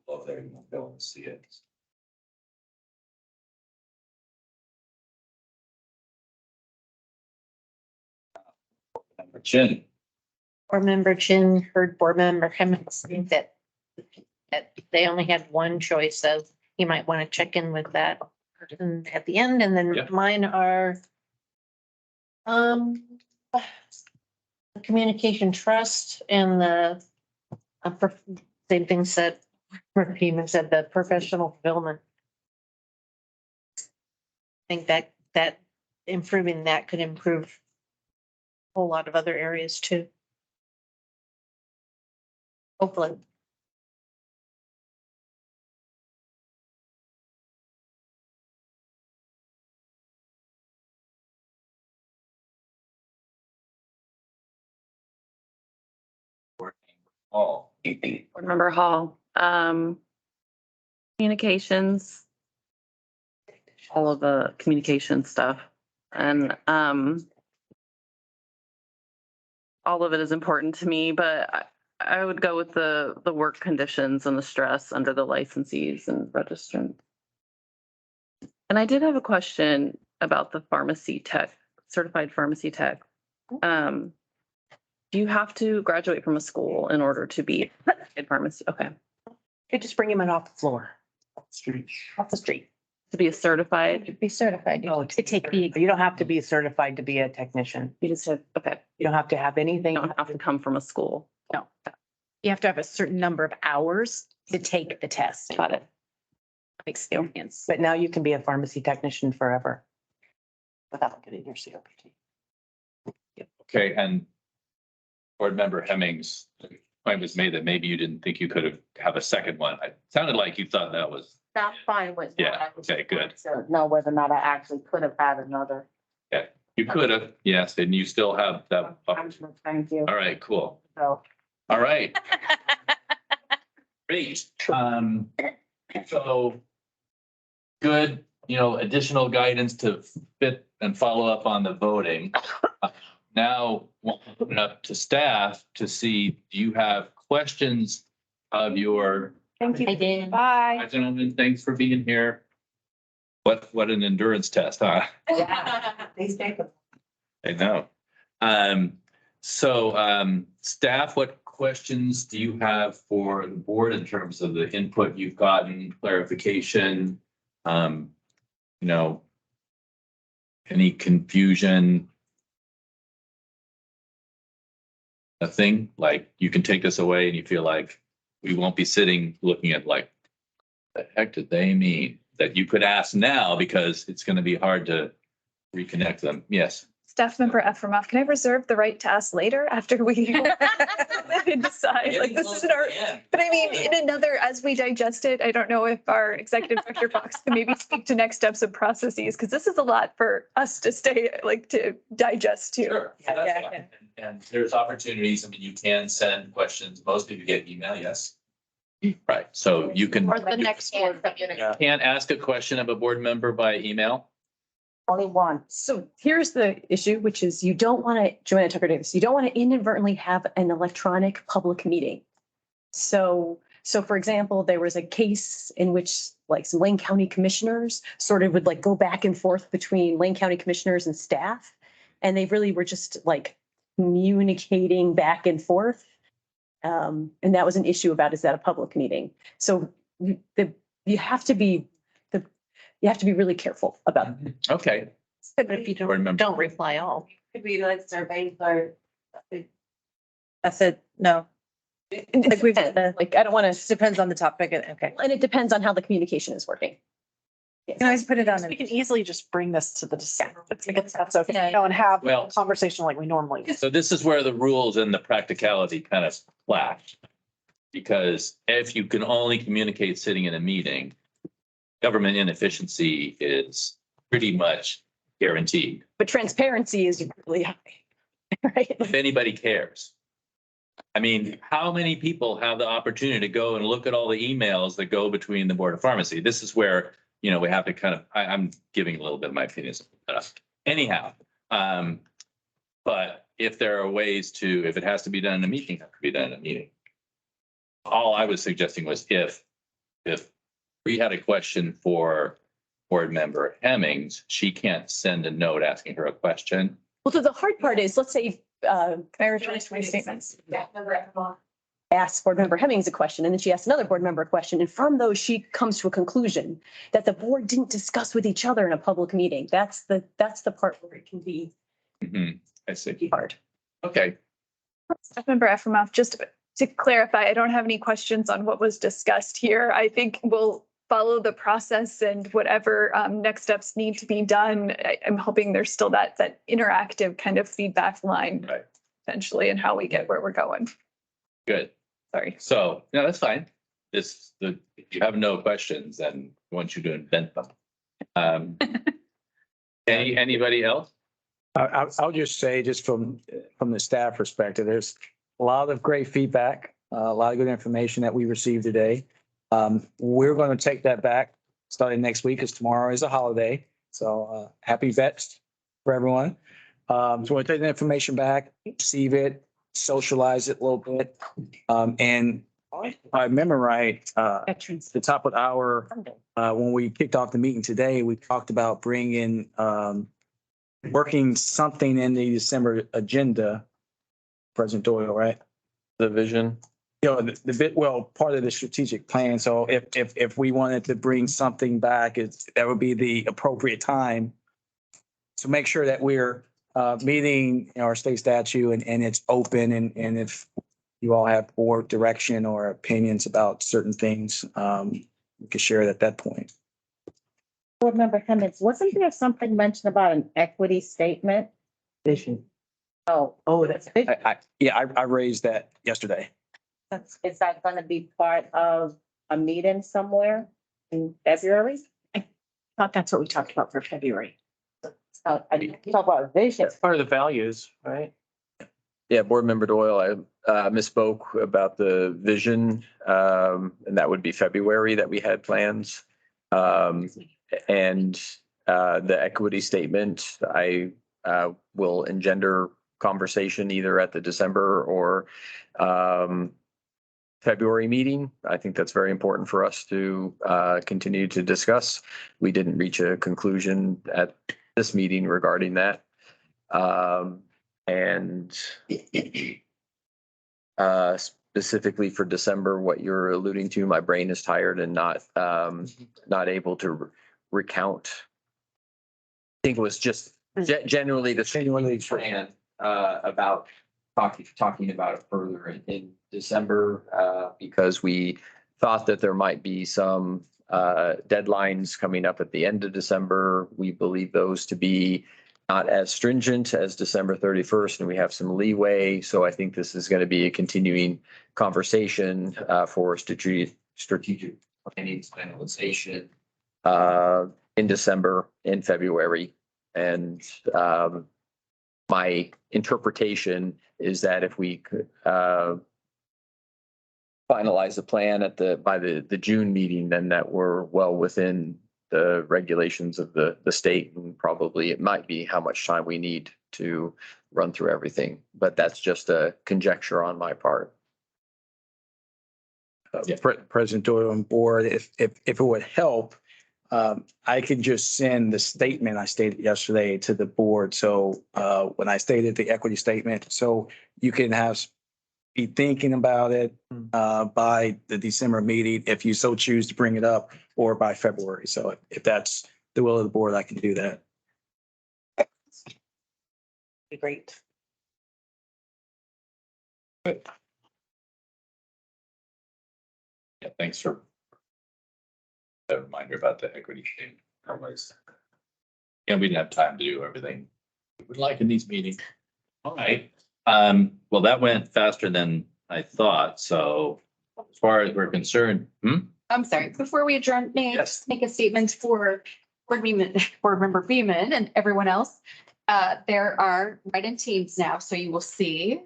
Oh, there you won't be able to see it. Member Chin. Board Member Chin heard Board Member Hemmings think that they only had one choice of, you might want to check in with that person at the end, and then Yeah. mine are the communication trust and the same thing said, Beeman said, the professional fulfillment. I think that improving that could improve a whole lot of other areas too. Hopefully. Oh. Board Member Hall, communications. all of the communication stuff. And all of it is important to me, but I would go with the work conditions and the stress under the licensees and registrants. And I did have a question about the pharmacy tech, certified pharmacy tech. Do you have to graduate from a school in order to be a pharmacy? Okay. You just bring him in off the floor, Street. off the street. To be a certified, Be certified. No, to take the, you don't have to be certified to be a technician. you just have, okay, You don't have to have anything. you don't have to come from a school. No. You have to have a certain number of hours to take the test. Got it. Experience. But now you can be a pharmacy technician forever. Without getting your COPT. Okay, and board member Hemmings, the point was made that maybe you didn't think you could have a second one. It sounded like you thought that was, That's fine with. Yeah, I was okay, good. to know whether or not I actually could have had another. you could have, yes, and you still have that. Thank you. All right, cool. So. All right. Great. So good, additional guidance to fit and follow up on the voting. Now, we'll open it up to staff to see, do you have questions of your, Thank you. I did. Bye. gentlemen, thanks for being here. What an endurance test, huh? Please take them. I know. Staff, what questions do you have for the board in terms of the input you've gotten, clarification? Any confusion? Nothing, like you can take this away and you feel like we won't be sitting looking at like, the heck did they mean? That you could ask now because it's going to be hard to reconnect them. Yes. Staff member Efremov, can I reserve the right to ask later after we decide, like, this is our, but I mean, in another, as we digest it, I don't know if our executive director Fox can maybe speak to next steps of processes, because this is a lot for us to stay, like, to digest too. Sure. That's fine. And there's opportunities. I mean, you can send questions. Most people get email, yes. Right. So you can. Or the next one. Can't ask a question of a board member by email. Only one. So here's the issue, which is you don't want to, Joanna Tucker Davis, you don't want to inadvertently have an electronic public meeting. So for example, there was a case in which like some Lane County commissioners sort of would like go back and forth between Lane County commissioners and staff. And they really were just like communicating back and forth. And that was an issue about, is that a public meeting? So you have to be really careful about it. Okay. But if you don't reply all. Could we like survey for? I said, no. Like we've, like, I don't want to, Depends on the topic. Okay. and it depends on how the communication is working. You can always put it on. We can easily just bring this to the December. That's okay, and have Well- a conversation like we normally do. So this is where the rules and the practicality kind of clash. Because if you can only communicate sitting in a meeting, government inefficiency is pretty much guaranteed. But transparency is really high, right? If anybody cares. I mean, how many people have the opportunity to go and look at all the emails that go between the Board of Pharmacy? This is where, we have to kind of, I'm giving a little bit of my opinions. Anyhow, but if there are ways to, if it has to be done in a meeting, it has to be done in a meeting. All I was suggesting was if we had a question for board member Hemmings, she can't send a note asking her a question. Well, so the hard part is, let's say, can I retrace my statements? Ask board member Hemmings a question, and then she asks another board member a question. And from those, she comes to a conclusion that the board didn't discuss with each other in a public meeting. That's the part where it can be I see. hard. Okay. Staff member Efremov, just to clarify, I don't have any questions on what was discussed here. I think we'll follow the process and whatever next steps need to be done. I'm hoping there's still that interactive kind of feedback line. Right. Potentially, and how we get where we're going. Good. Sorry. So, no, that's fine. If you have no questions, then I want you to invent them. Anybody else? I'll just say, just from the staff perspective, there's a lot of great feedback, a lot of good information that we received today. We're going to take that back starting next week, because tomorrow is a holiday. So happy vets for everyone. So we'll take the information back, receive it, socialize it a little bit. And if I remember right, the top of the hour, when we kicked off the meeting today, we talked about bringing, working something in the December agenda. President Doyle, right? The vision. You know, the bit, well, part of the strategic plan. So if we wanted to bring something back, that would be the appropriate time to make sure that we're meeting our state statute and it's open, and if you all have board direction or opinions about certain things, we could share it at that point. Board Member Hemmings, wasn't there something mentioned about an equity statement? Vision. Oh, that's. I raised that yesterday. Is that gonna be part of a meeting somewhere in February? Thought that's what we talked about for February. I talk about vision. It's part of the values, right? Yeah, Board Member Doyle, I misspoke about the vision, and that would be February that we had plans. And the equity statement, I will engender conversation either at the December or February meeting. I think that's very important for us to continue to discuss. We didn't reach a conclusion at this meeting regarding that. And specifically for December, what you're alluding to, my brain is tired and not able to recount. I think it was just generally the plan about talking about it further in December, because we thought that there might be some deadlines coming up at the end of December. We believe those to be not as stringent as December 31st, and we have some leeway. So I think this is going to be a continuing conversation for strategic planning finalization in December, in February. And my interpretation is that if we could finalize the plan by the June meeting, then that we're well within the regulations of the state, and probably it might be how much time we need to run through everything, but that's just a conjecture on my part. President Doyle and board, if it would help, I could just send the statement I stated yesterday to the board. So when I stated the equity statement, so you can be thinking about it by the December meeting, if you so choose to bring it up, or by February. So if that's the will of the board, I can do that. Great. Yeah, thanks for a reminder about the equity thing. Yeah, we didn't have time to do everything we would like in these meetings. All right. Well, that went faster than I thought. So as far as we're concerned, I'm sorry, before we adjourn, may I just make a statement for Board Member Beeman and everyone else? There are write-in teams now, so you will see.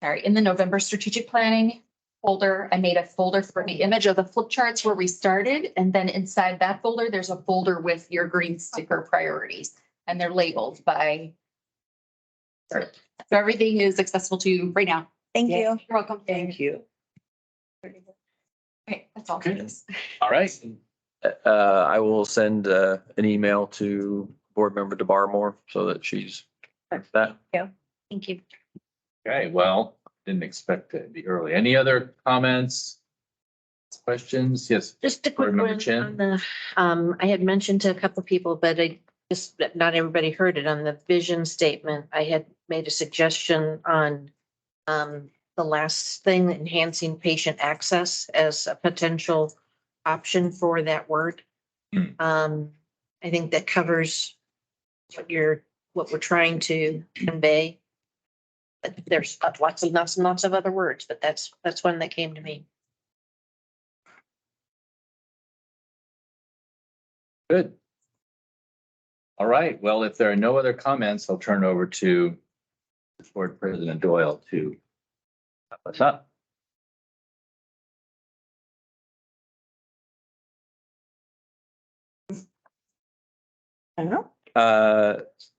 Sorry, in the November strategic planning folder, I made a folder for the image of the flip charts where we started. And then inside that folder, there's a folder with your green sticker priorities, and they're labeled by. So everything is accessible to you right now. Thank you. You're welcome. Thank you. Okay, that's all. Okay. All right. I will send an email to Board Member DeBarmore so that she's that. Thank you. Okay, well, didn't expect it to be early. Any other comments? Questions? Yes. Just a Board quick Member one Chen? on the, I had mentioned to a couple of people, but not everybody heard it on the vision statement. I had made a suggestion on the last thing, enhancing patient access as a potential option for that word. I think that covers what we're trying to convey. But there's lots of other words, but that's one that came to me. Good. All right. Well, if there are no other comments, I'll turn over to Board President Doyle to wrap us up. I don't know.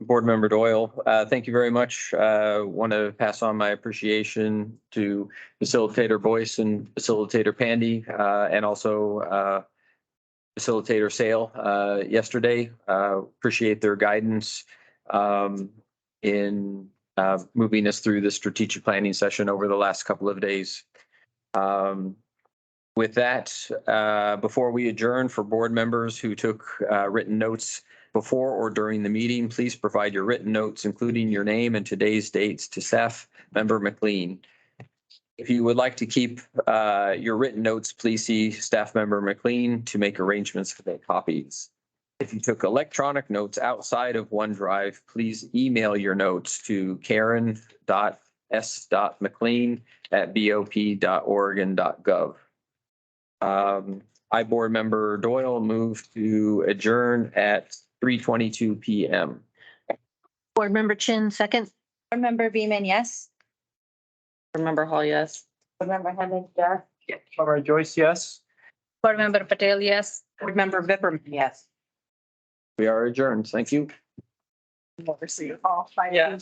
Board Member Doyle, thank you very much. Want to pass on my appreciation to Facilitator Boyce and Facilitator Pandy, and also Facilitator Sale yesterday. Appreciate their guidance in moving us through the strategic planning session over the last couple of days. With that, before we adjourn, for board members who took written notes before or during the meeting, please provide your written notes, including your name and today's dates, to Staff Member McLean. If you would like to keep your written notes, please see Staff Member McLean to make arrangements for their copies. If you took electronic notes outside of OneDrive, please email your notes to karen.s.mclean@bop.oregon.gov. I, Board Member Doyle, move to adjourn at 3:22 PM. Board Member Chin, second. Board Member Beeman, yes. Remember Hall, yes. Board Member Hemming, yes. All right, Joyce, yes. Board Member Patel, yes. Board Member Vipperman, yes. We are adjourned. Thank you. Never see you all. Bye. Yeah.